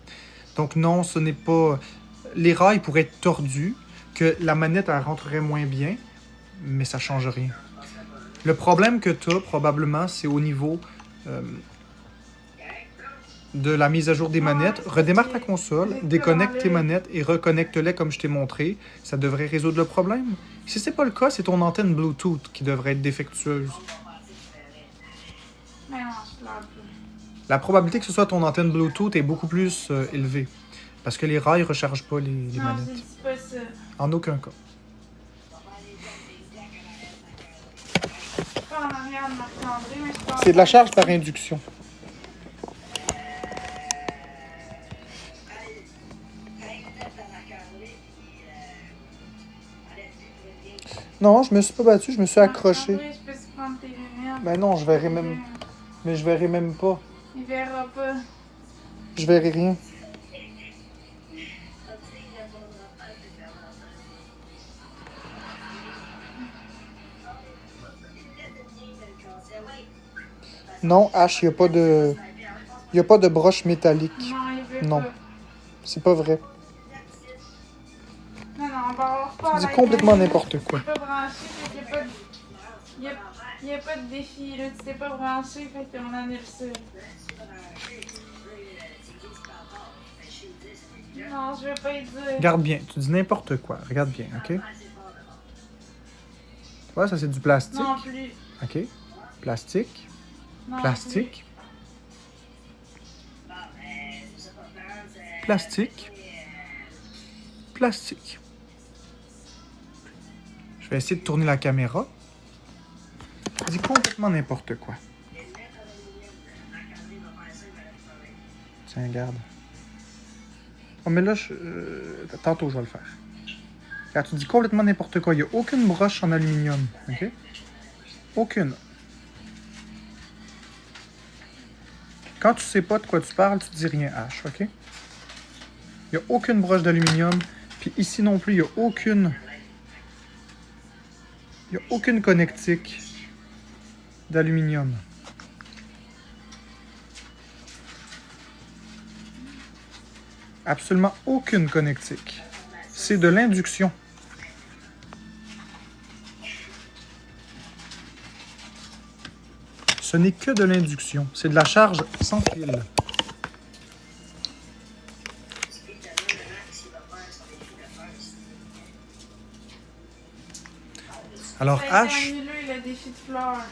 Donc non, ce n'est pas... Les rails pourraient être tordus, que la manette elle rentrerait moins bien, mais ça ne change rien. Le problème que tu as, probablement, c'est au niveau de la mise à jour des manettes. Redémarre ta console, déconnecte tes manettes et reconnecte-les comme je t'ai montré. Ça devrait résoudre le problème. Si ce n'est pas le cas, c'est ton antenne Bluetooth qui devrait être défectueuse. Mais non, je pleure plus. La probabilité que ce soit ton antenne Bluetooth est beaucoup plus élevée. Parce que les rails ne rechargent pas les Non, manettes. je dis pas ça. En aucun cas. Pas en arrière de Marc-André, mais je pense... C'est de la charge par induction. Non, je me suis pas battu, je me suis accroché. Marc-André, je peux se prendre tes lunettes. Ben non, je verrai même. Mais je verrai même pas. Il verra pas. Je verrai rien. Non, H, il n'y a pas de. Il n'y a pas de broche métallique. Non, il veut Non. pas. C'est pas vrai. Non, non, on va avoir pas Tu dis complètement n'importe quoi. Tu t'es pas branché, fait qu'il n'y a pas de... Il y a pas de défi, là. Tu t'es pas branché, fait qu'on annule ça. Non, je vais pas y dire. Regarde bien, tu dis n'importe quoi. Regarde bien, ok? Tu vois, ça c'est du plastique. Non plus. Ok? Plastique. Non Plastique. Plastique. Plastique. Je vais essayer de tourner la caméra. Tu dis complètement n'importe quoi. Tiens, regarde. Oh, mais là, tantôt, je vais le faire. Regarde, tu dis complètement n'importe quoi. Il n'y a aucune broche en aluminium. OK? Aucune. Quand tu sais pas de quoi tu parles, tu dis rien H. OK? Il n'y a aucune broche d'aluminium. Puis ici non plus, il n'y a aucune... Il n'y a aucune connectique d'aluminium. Absolument aucune connectique. C'est de l'induction. Ce n'est que de l'induction. C'est de la charge sans fil. Alors Ça a été H... annulé, le défi de fleurs.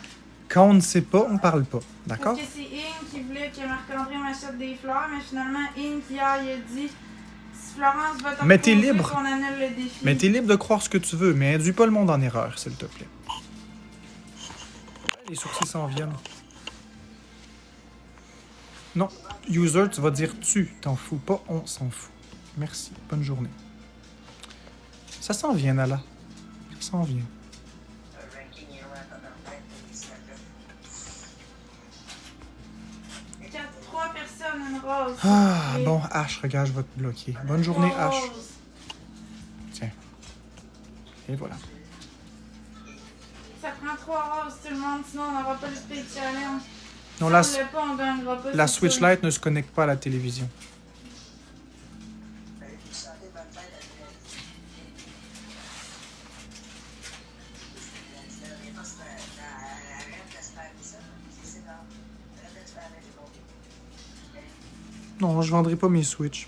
Quand on ne sait pas, on parle pas. D'accord? Parce que c'est Ing qui voulait que Marc-André m'achète des fleurs, mais finalement, Ing, hier, il a dit si Florence va te Mais t'es reposer, libre. qu'on annule le défi. Mais t'es libre de croire ce que tu veux, mais induis pas le monde en erreur, s'il te plaît. Les sourcils s'en viennent. Non, user, tu vas dire tu, t'en fous pas, on s'en fout. Merci, bonne journée. Ça s'en vient, Nala. Ça s'en vient. Trois personnes, une rose. Ah, Et bon, H, regarde, je vais te bloquer. Bonne journée, trois H. roses. Tiens. Et voilà. Ça prend 3 roses, tout le monde, sinon on n'aura pas le speed challenge. Non, Si la, on l'a pas, on gagnera pas. la c'est Switch sûr. Lite ne se connecte pas à la télévision. Non, je vendrai pas mes Switch.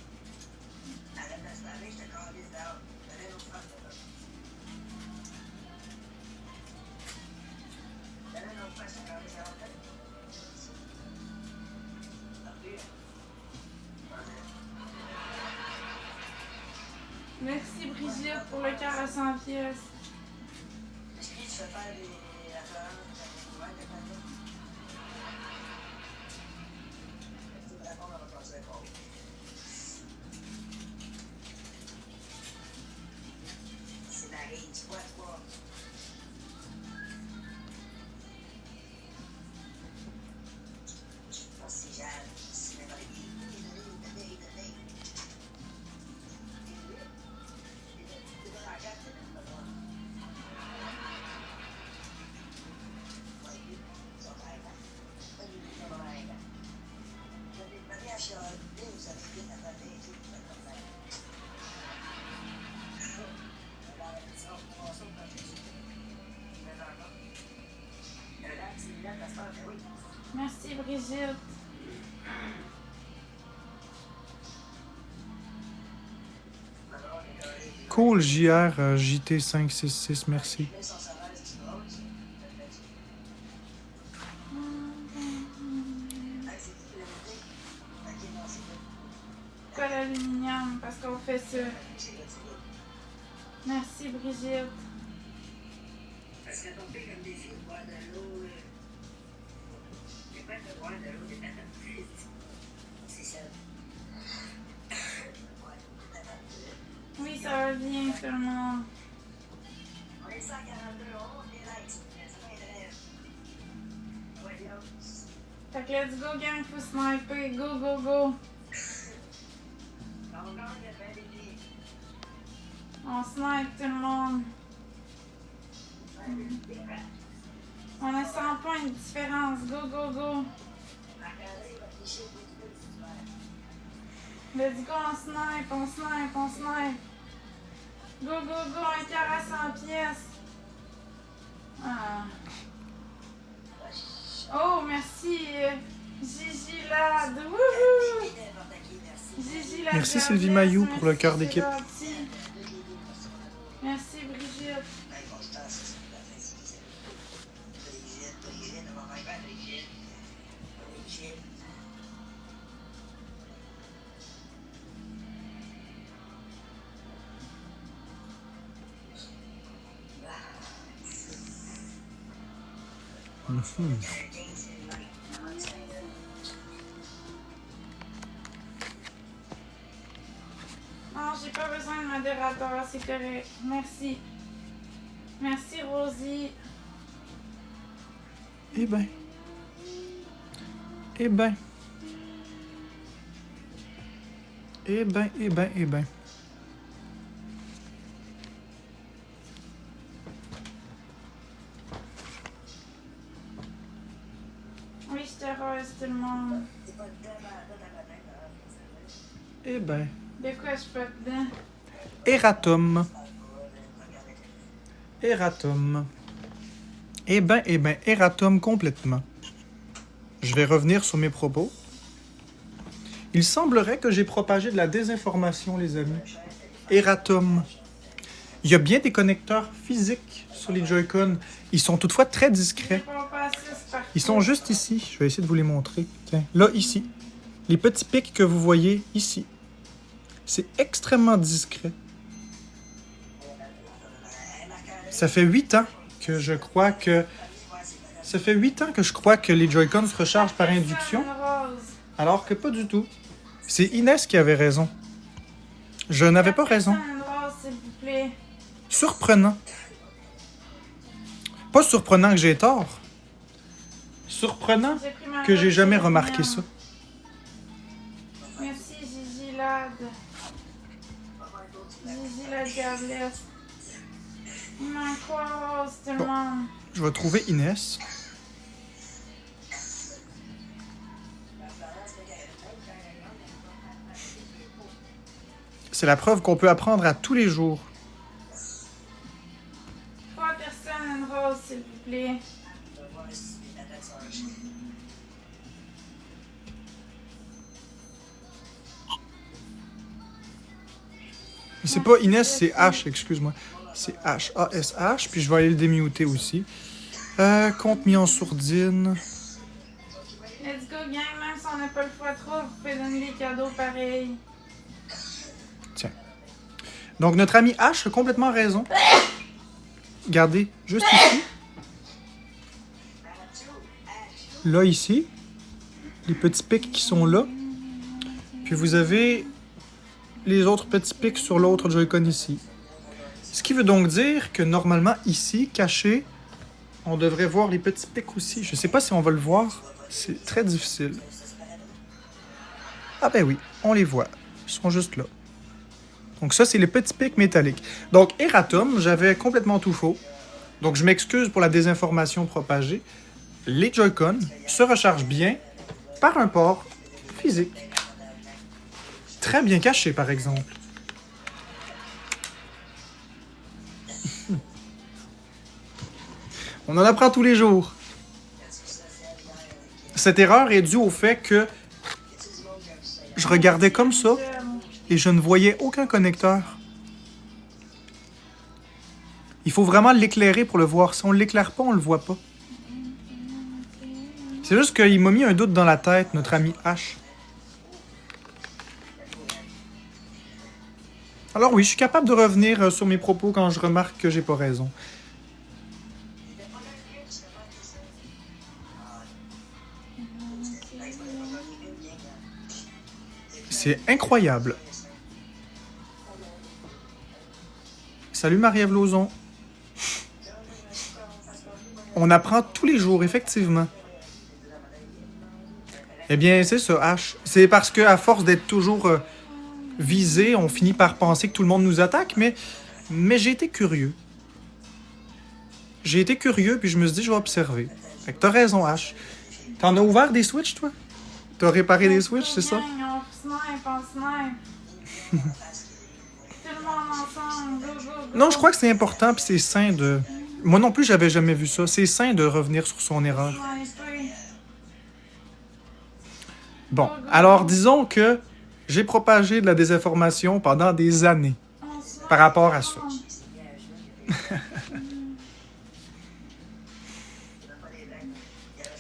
Merci Brigitte pour le cœur à 100 pièces. Merci Brigitte. Cool, JR, JT566, merci. Pas l'aluminium, parce qu'on fait ça. Merci Brigitte. Parce que ton fait comme des filles, boire de l'eau. J'ai pas de boire de l'eau des patates frites. C'est ça. Oui, ça va bien tout le monde. On est 142 euros, on est là, ça va être. Voyons. Fait que let's go gang, faut sniper. Go, go, go. On gagne le bain des filles. On snipe tout le monde. On a 100 points de différence. Go, go, go. Let's go, on snipe, on snipe, on snipe. Go, go, go, un cœur à 100 pièces. Ah. Oh, merci, Gigi Lad. Wouhou! Gigi Lad. Merci Sylvie Mailloux pour le cœur c'est d'équipe. gentil. Merci Brigitte. Non, j'ai pas besoin de modérateur, c'est correct. Merci. Merci Rosie. Eh ben. Eh ben. Eh ben, eh ben, eh ben. Oui, je te rose tout le monde. Eh ben. De quoi je peux dedans? Eratom. Eratom. Eh ben, Eratom complètement. Je vais revenir sur mes propos. Il semblerait que j'ai propagé de la désinformation, les amis. Eratom. Il y a bien des connecteurs physiques sur les Joy-Con. Ils sont toutefois très Je discrets. réponds pas à ça, c'est Ils sont juste ici. Je vais essayer de vous les montrer. Tiens, là, ici. Les petits pics que vous voyez ici. C'est extrêmement discret. Ça fait 8 ans que je crois que... Ça fait 8 ans que je crois que les Joy-Con se rechargent par induction, Rose. alors que pas du tout. C'est Inès qui avait raison. Je n'avais pas raison. Rose, s'il vous plaît. Surprenant. Pas surprenant que j'ai tort. Surprenant J'ai pris ma que j'ai robe, jamais c'est remarqué bien. ça. Merci, Gigi Lad. Gigi la diablesse. Il manque quoi, Rose, tout le Bon. monde? Je vais trouver Inès. C'est la preuve qu'on peut apprendre à tous les jours. 3 personnes, Rose, s'il vous plaît. C'est pas Inès, c'est H, excuse-moi. C'est H, A-S-H, puis je vais aller le démuter aussi. Compte mis en sourdine. Let's go, gang, même si on n'a pas le choix trop, vous pouvez donner des cadeaux pareils. Tiens. Donc, notre ami H a complètement raison. Regardez, juste ici. Là, ici. Les petits pics qui sont là. Puis vous avez les autres petits pics sur l'autre Joy-Con ici. Ce qui veut donc dire que normalement, ici, caché, on devrait voir les petits pics aussi. Je sais pas si on va le voir. C'est très difficile. Ah ben oui, on les voit. Ils sont juste là. Donc ça, c'est les petits pics métalliques. Donc, Eratum, j'avais complètement tout faux. Donc, je m'excuse pour la désinformation propagée. Les Joy-Con se rechargent bien par un port physique. Très bien caché, par exemple. On en apprend tous les jours. Cette erreur est due au fait que je regardais comme ça et je ne voyais aucun connecteur. Il faut vraiment l'éclairer pour le voir. Si on ne l'éclaire pas, on ne le voit pas. C'est juste qu'il m'a mis un doute dans la tête, notre ami H. Alors oui, je suis capable de revenir sur mes propos quand je remarque que j'ai pas raison. C'est incroyable. Salut Marie-Ève Lauzon. On apprend tous les jours, effectivement. Eh bien, c'est ça, H. C'est parce qu'à force d'être toujours visé, on finit par penser que tout le monde nous attaque, mais j'ai été curieux. J'ai été curieux, puis je me suis dit, je vais observer. Fait que t'as raison, H. T'en as ouvert des Switch, toi? T'as réparé des Switch, c'est ça? On snipe. Tout le monde ensemble. Go, go, go. Non, je crois que c'est important, puis c'est sain de... Moi non plus, j'avais jamais vu ça. C'est sain de revenir sur son erreur. Sniper. Bon, alors disons que j'ai propagé de la désinformation pendant des années On snipe. par rapport à ça.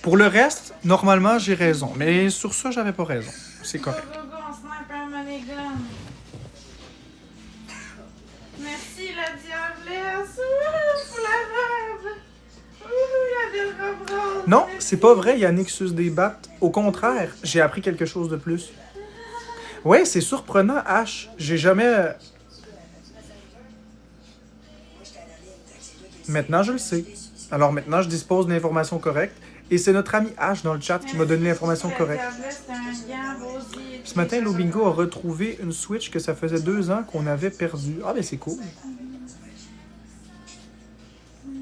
Pour le reste, normalement, j'ai raison. Mais sur ça, j'avais pas raison. C'est correct. Go, go, go, on snipe un money gun. Merci la diablesse. Ouh, pour la robe. Ouh, la belle robe rose. Non, Merci. c'est pas vrai, Yannick Susdebat. Au contraire, j'ai appris quelque chose de plus. Ouais, c'est surprenant, H. J'ai jamais... Maintenant, je le sais. Alors maintenant, je dispose de l'information correcte. Et c'est notre ami H dans le chat qui m'a donné l'information correcte. La diablesse, c'est un gant rosier. Ce matin, Lobingo a retrouvé une Switch que ça faisait 2 ans qu'on avait perdue. Ah ben c'est cool.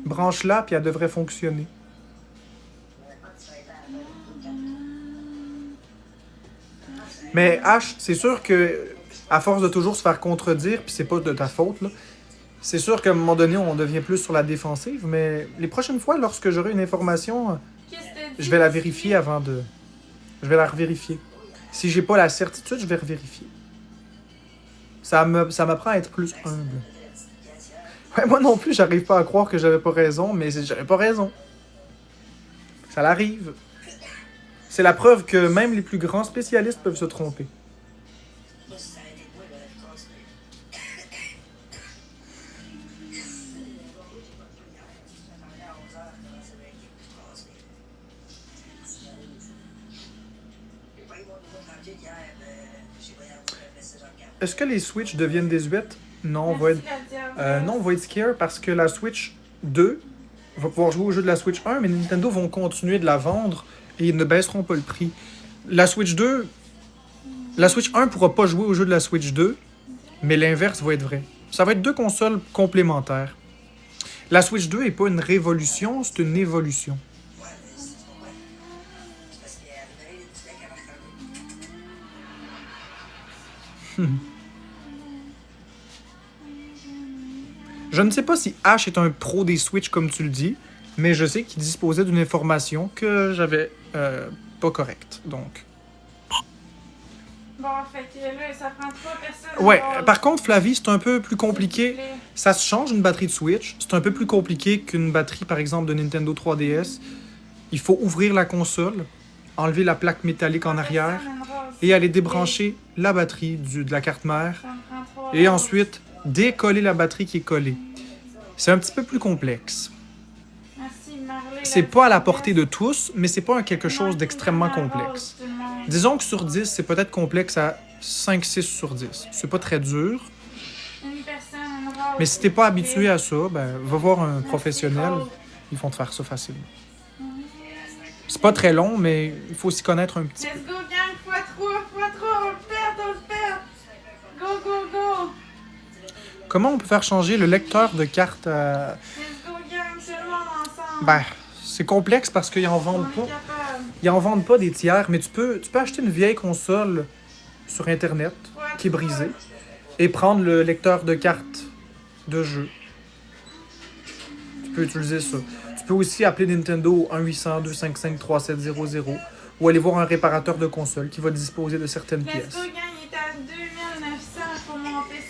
Branche-la, puis elle devrait fonctionner. Mais H, c'est sûr que à force de toujours se faire contredire, puis c'est pas de ta faute, là, c'est sûr qu'à un moment donné, on devient plus sur la défensive, mais les prochaines fois, lorsque j'aurai une information, Qu'est-ce que t'as dit? je vais la vérifier avant de... Je vais la revérifier. Si j'ai pas la certitude, je vais revérifier. Ça m'apprend à être plus humble. Ouais, moi non plus, j'arrive pas à croire que j'avais pas raison, mais j'avais pas raison. Ça l'arrive. C'est la preuve que même les plus grands spécialistes peuvent se tromper. Moi, si ça a été moi, j'aurais continué. Est-ce que les Switch deviennent désuètes? Non, on va être, non, on va être scare parce que la Switch 2 va pouvoir jouer au jeu de la Switch 1, mais Nintendo vont continuer de la vendre et ils ne baisseront pas le prix. La Switch 2, la Switch 1 pourra pas jouer au jeu de la Switch 2, mais l'inverse va être vrai. Ça va être deux consoles complémentaires. La Switch 2 est pas une révolution, c'est une évolution. Ouais, mais c'est pourquoi? C'est parce qu'elle avait donné du bec avant de faire Je ne sais pas si Ash est un pro des Switch comme tu le dis, mais je sais qu'il disposait d'une information que j'avais pas correcte. Donc. Bon, fait que là, ça prend 3 personnes. Ouais, Bon, par contre, Flavie, c'est un peu plus s'il vous compliqué. plaît. Ça se change une batterie de Switch. C'est un peu plus compliqué qu'une batterie, par exemple, de Nintendo 3DS. Il faut ouvrir la console, enlever la plaque métallique en arrière et aller débrancher la batterie de la carte mère. Ça me prend 3 Et ensuite, décoller la batterie qui est collée. C'est un petit peu plus complexe. Merci, Marley. C'est pas à la portée de tous, mais c'est pas quelque chose d'extrêmement complexe. Disons que sur 10, c'est peut-être complexe à 5-6 sur 10. C'est pas très dur, Une personne, une rose. mais si t'es pas habitué à ça, ben, va voir un professionnel. Ils vont te faire ça facilement. C'est pas très long, mais il faut s'y connaître un petit peu. Let's go, gang, x3, on le perd. Go, go, go. Comment on peut faire changer le lecteur de carte à... Let's go, gang, tout le monde ensemble. Ben, c'est complexe parce qu'ils en on vendent est pas. capable. Ils en vendent pas des tiers, mais tu peux acheter une vieille console sur Internet qui est brisée et prendre le lecteur de cartes de jeu. Tu peux utiliser ça. Tu peux aussi appeler Nintendo au 1-800-255-3700 ou aller voir un réparateur de console qui va disposer de certaines Let's pièces. go, gang, il est à 2900 pour monter ça.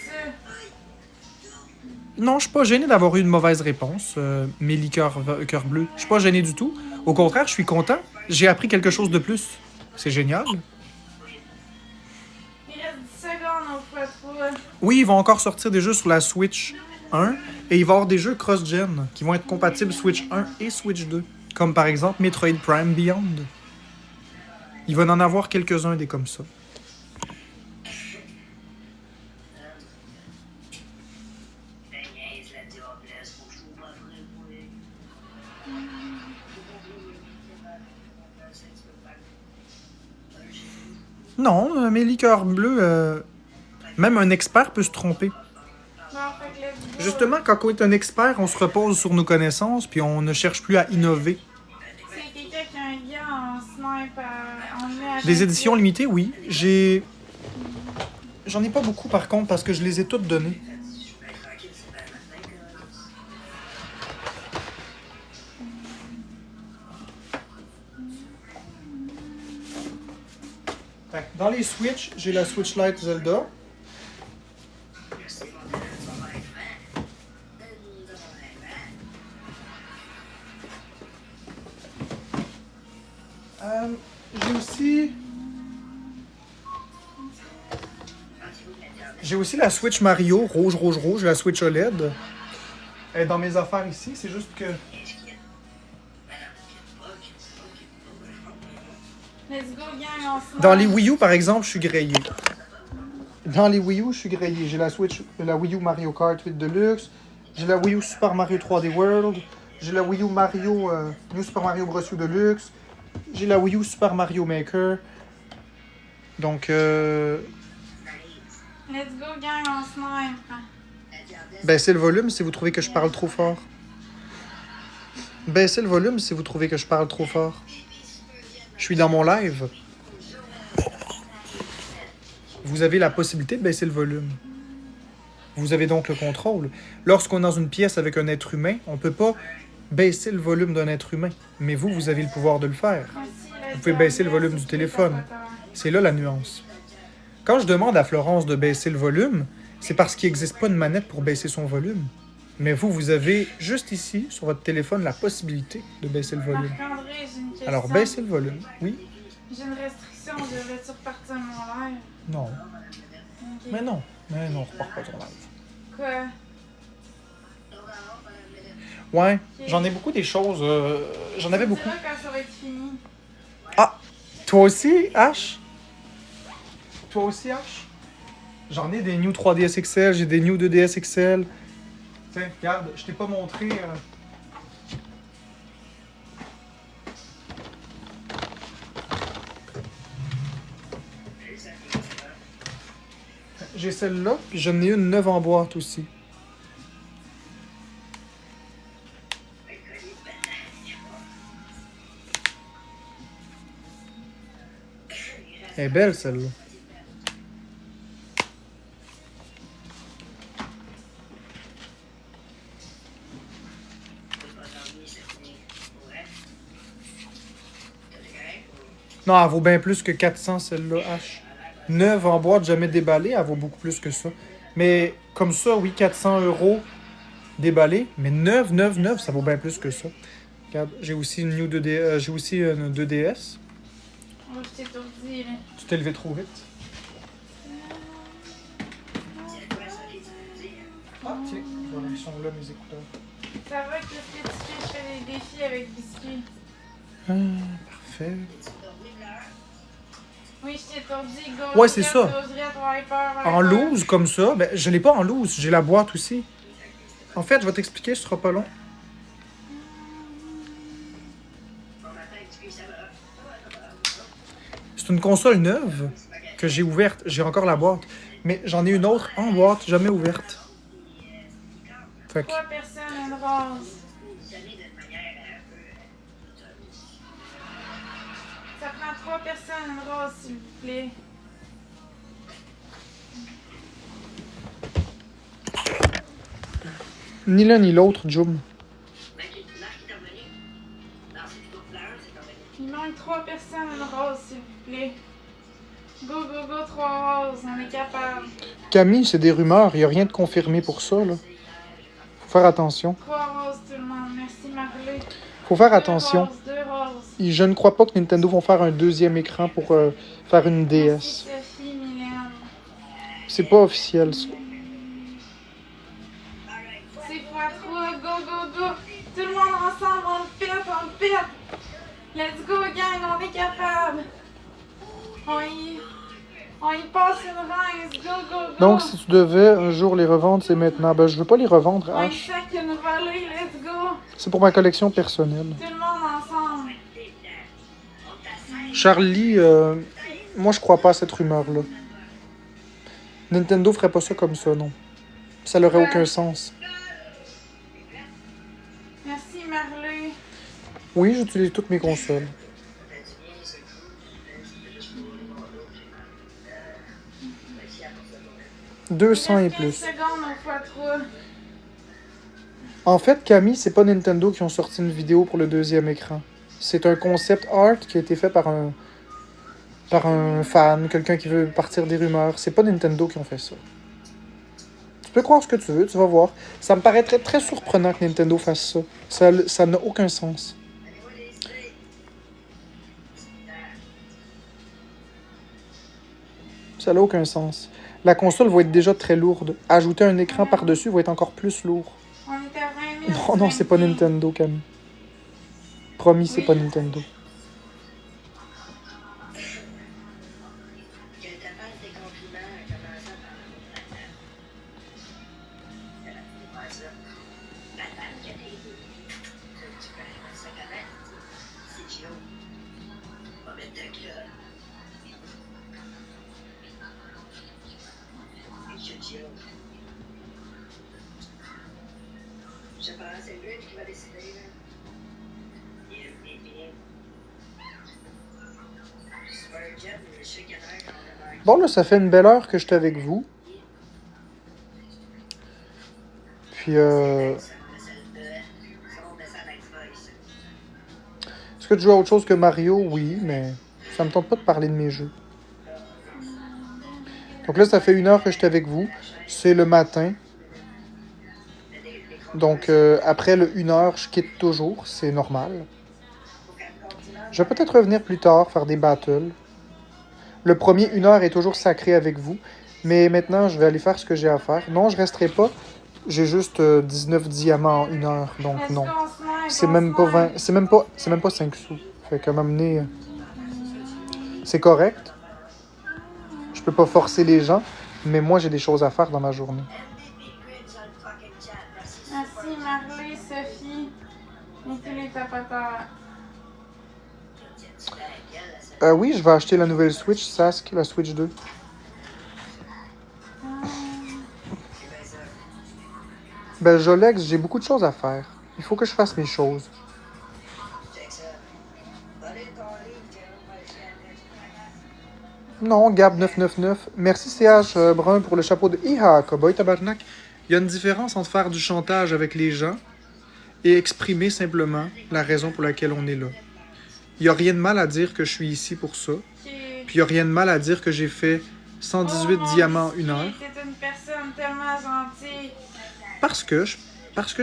Non, je suis pas gêné d'avoir eu une mauvaise réponse, Mélie Cœur Bleu. Je suis pas gêné du tout. Au contraire, je suis content. J'ai appris quelque chose de plus. C'est génial. Il reste 10 secondes au x3. Oui, ils vont encore sortir des jeux sur la Switch 1 et il va y avoir des jeux cross-gen qui vont être compatibles Switch 1 et Switch 2. Comme par exemple Metroid Prime Beyond. Il va en avoir quelques-uns des comme ça. Non, mes liqueurs bleues, même un expert peut se tromper. Bon, fait que let's go. Justement, quand on est un expert, on se repose sur nos connaissances puis on ne cherche plus à innover. C'est quelqu'un qui a un gars en snipe on le met à Des éditions limitées, oui. J'en ai pas beaucoup par contre parce que je les ai toutes données. Fait que dans les Switch, j'ai la Switch Lite Zelda. J'ai aussi la Switch Mario, rouge, la Switch OLED. Elle est dans mes affaires ici, c'est juste que... Let's go, gang, on se Dans les Wii U, par exemple, je suis grillé. J'ai la Wii U Mario Kart 8 Deluxe, j'ai la Wii U Super Mario 3D World, j'ai la Wii U New Super Mario Bros. U Deluxe, j'ai la Wii U Super Mario Maker. Donc, Let's go, gang, on snipe. baissez le volume si vous trouvez que je parle trop fort. Baissez le volume si vous trouvez que je parle trop fort. Je suis dans mon live. Vous avez la possibilité de baisser le volume. Vous avez donc le contrôle. Lorsqu'on est dans une pièce avec un être humain, on ne peut pas baisser le volume d'un être humain. Mais vous avez le pouvoir de le faire. Vous pouvez baisser le volume du téléphone. C'est là la nuance. Quand je demande à Florence de baisser le volume, c'est parce qu'il n'existe pas une manette pour baisser son volume. Mais vous avez juste ici, sur votre téléphone, la possibilité de baisser le volume. Marc-André, j'ai une question. Alors, baissez le volume. Oui? J'ai une restriction, devrais-tu repartir mon live? Non. Ok. Mais non. Mais non, on repart pas ton live. Quoi? Ouais, Ok. j'en ai beaucoup des choses. J'en avais Tu beaucoup. diras quand ça va être fini. Ah! Toi aussi, H? Toi aussi, H? J'en ai des New 3DS XL, j'ai des New 2DS XL. Tiens, regarde, je t'ai pas montré. J'ai celle-là, puis j'en ai une neuve en boîte aussi. Elle est belle, celle-là. Non, elle vaut bien plus que 400, celle-là, H. Neuve en boîte, jamais déballée, elle vaut beaucoup plus que ça. Mais comme ça, oui, 400 € déballée. Mais neuve, ça vaut bien plus que ça. Regarde, j'ai aussi une New 2D, j'ai aussi une 2DS. Oh, je t'ai étourdi, là. Tu t'es levé trop vite. Ah, tiens, voilà, ils sont là, mes écouteurs. Ça va que ce que tu fais, je fais des défis avec biscuit. Ah, parfait. Oui, je t'ai étourdi. Ouais, c'est ça. Wiper, En loose, comme ça, ben, je l'ai pas en loose, j'ai la boîte aussi. En fait, je vais t'expliquer, ce sera pas long. C'est une console neuve que j'ai ouverte. J'ai encore la boîte. Mais j'en ai une autre en boîte, jamais ouverte. Fait que, 3 personnes, une rose. Ça prend 3 personnes, une rose, s'il vous plaît. ni l'un ni l'autre, Jum. Il manque 3 personnes, une rose, s'il vous plaît. Go, go, go, 3 roses, on est capable. Camille, c'est des rumeurs, il n'y a rien de confirmé pour ça, là. Faut faire attention. 3 roses, tout le monde. Merci, Marley. Faut faire 2 attention. roses, 2 roses. Et je ne crois pas que Nintendo vont faire un deuxième écran pour faire une DS. Merci, Sophie, Mylène. C'est pas officiel, ça. C'est x3, go, go, go. Tout le monde ensemble, on le pète, on le pète. Let's go, gang, on est capable. On y passe une rince, go, go, go. Donc, si tu devais un jour les revendre, c'est maintenant. Ben, je veux pas les revendre, On y H. sac une volée, let's go. C'est pour ma collection personnelle. Tout le monde ensemble. Charlie, moi, je crois pas à cette rumeur-là. Nintendo ferait pas ça comme ça, non. Ça n'aurait aucun sens. Merci, Marley. Oui, j'utilise toutes mes consoles. « 200 et 15 plus. secondes au x3. En fait, Camille, c'est pas Nintendo qui ont sorti une vidéo pour le deuxième écran. C'est un concept art qui a été fait par un fan, quelqu'un qui veut partir des rumeurs. C'est pas Nintendo qui ont fait ça. Tu peux croire ce que tu veux, tu vas voir. Ça me paraîtrait très surprenant que Nintendo fasse ça. Ça n'a aucun sens. Ça n'a aucun sens. La console va être déjà très lourde. Ajouter un écran par-dessus va être encore plus lourd. On est à 20 000. Non, c'est pas Nintendo, Camille. Promis, c'est Oui. pas Nintendo. Que ta passe des compliments a commencé par la table. C'est pas ça. La table qui a des tu peux aller ça comment? C'est Gio. On va mettre de là. C'est Gio. Je pense que c'est lui qui va décider, là. Il est bien. Super jet, mais je sais qu'il y en a un qui en a un. Bon, là, ça fait une belle heure que j'étais avec vous. Puis, est-ce que tu joues à autre chose que Mario? Oui, mais ça me tente pas de parler de mes jeux. Donc là, ça fait une heure que j'étais avec vous. C'est le matin. Donc, après le 1 heure, je quitte toujours. C'est normal. Je vais peut-être revenir plus tard, faire des battles. Le premier 1 heure est toujours sacré avec vous. Mais maintenant, je vais aller faire ce que j'ai à faire. Non, je resterai pas. J'ai juste 19 diamants en 1 heure. Donc, Est-ce non. qu'on se met, C'est qu'on même se pas met? 20. C'est même pas 5 sous. Fait qu'à m'amener. C'est correct. Je peux pas forcer les gens. Mais moi, j'ai des choses à faire dans ma journée. Merci Marley, Sophie et tous les tapateurs. Oui, je vais acheter la nouvelle Switch, Sask, la Switch 2. Ben, Jolex, j'ai beaucoup de choses à faire. Il faut que je fasse mes choses. Non, Gab999. Merci CH Brun pour le chapeau de Iha, Cowboy Tabarnak. Il y a une différence entre faire du chantage avec les gens et exprimer simplement la raison pour laquelle on est là. Il n'y a rien de mal à dire que je suis ici pour ça. Puis il n'y a rien de mal à dire que j'ai fait 118 diamants en 1 heure. T'es une personne tellement gentille. Parce que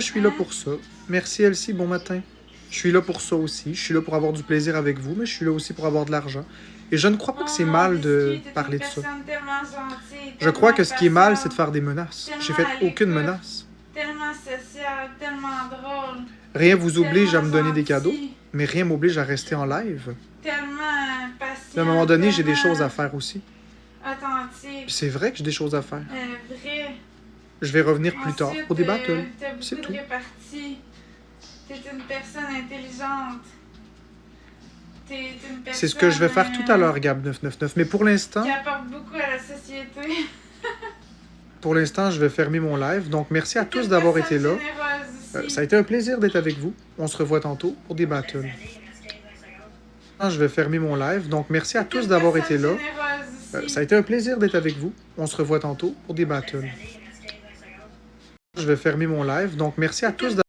je suis là pour ça. Merci Elsie, bon matin. Je suis là pour ça aussi. Je suis là pour avoir du plaisir avec vous, mais je suis là aussi pour avoir de l'argent. Et je ne crois pas que c'est mal de parler de ça. Je crois que ce qui est mal, c'est de faire des menaces. J'ai fait aucune menace. Tellement social, tellement drôle. Rien vous oblige à me donner Tellement des cadeaux, gentil, mais rien m'oblige à rester en live. Tellement patient. À un moment donné, j'ai des tellement choses à faire aussi. Attentif. Puis c'est vrai que j'ai des choses à faire. Vrai. Je vais revenir plus Ensuite, tard pour des battles. t'as beaucoup C'est de tout. réparties. T'es une personne intelligente. T'es une personne... C'est ce que je vais faire tout à l'heure, Gab999. Mais pour l'instant, qui apporte beaucoup à la société. je vais fermer mon live. Donc, merci à T'es tous une d'avoir personne été là. généreuse aussi. Ça a été un plaisir d'être avec vous. On se revoit tantôt pour des battles. Je vais fermer mon live. Donc, merci à T'es tous une d'avoir personne été là. généreuse aussi. Ça a été un plaisir d'être avec vous. On se revoit tantôt pour des battles. Je vais fermer mon live. Donc, merci à tous d'avoir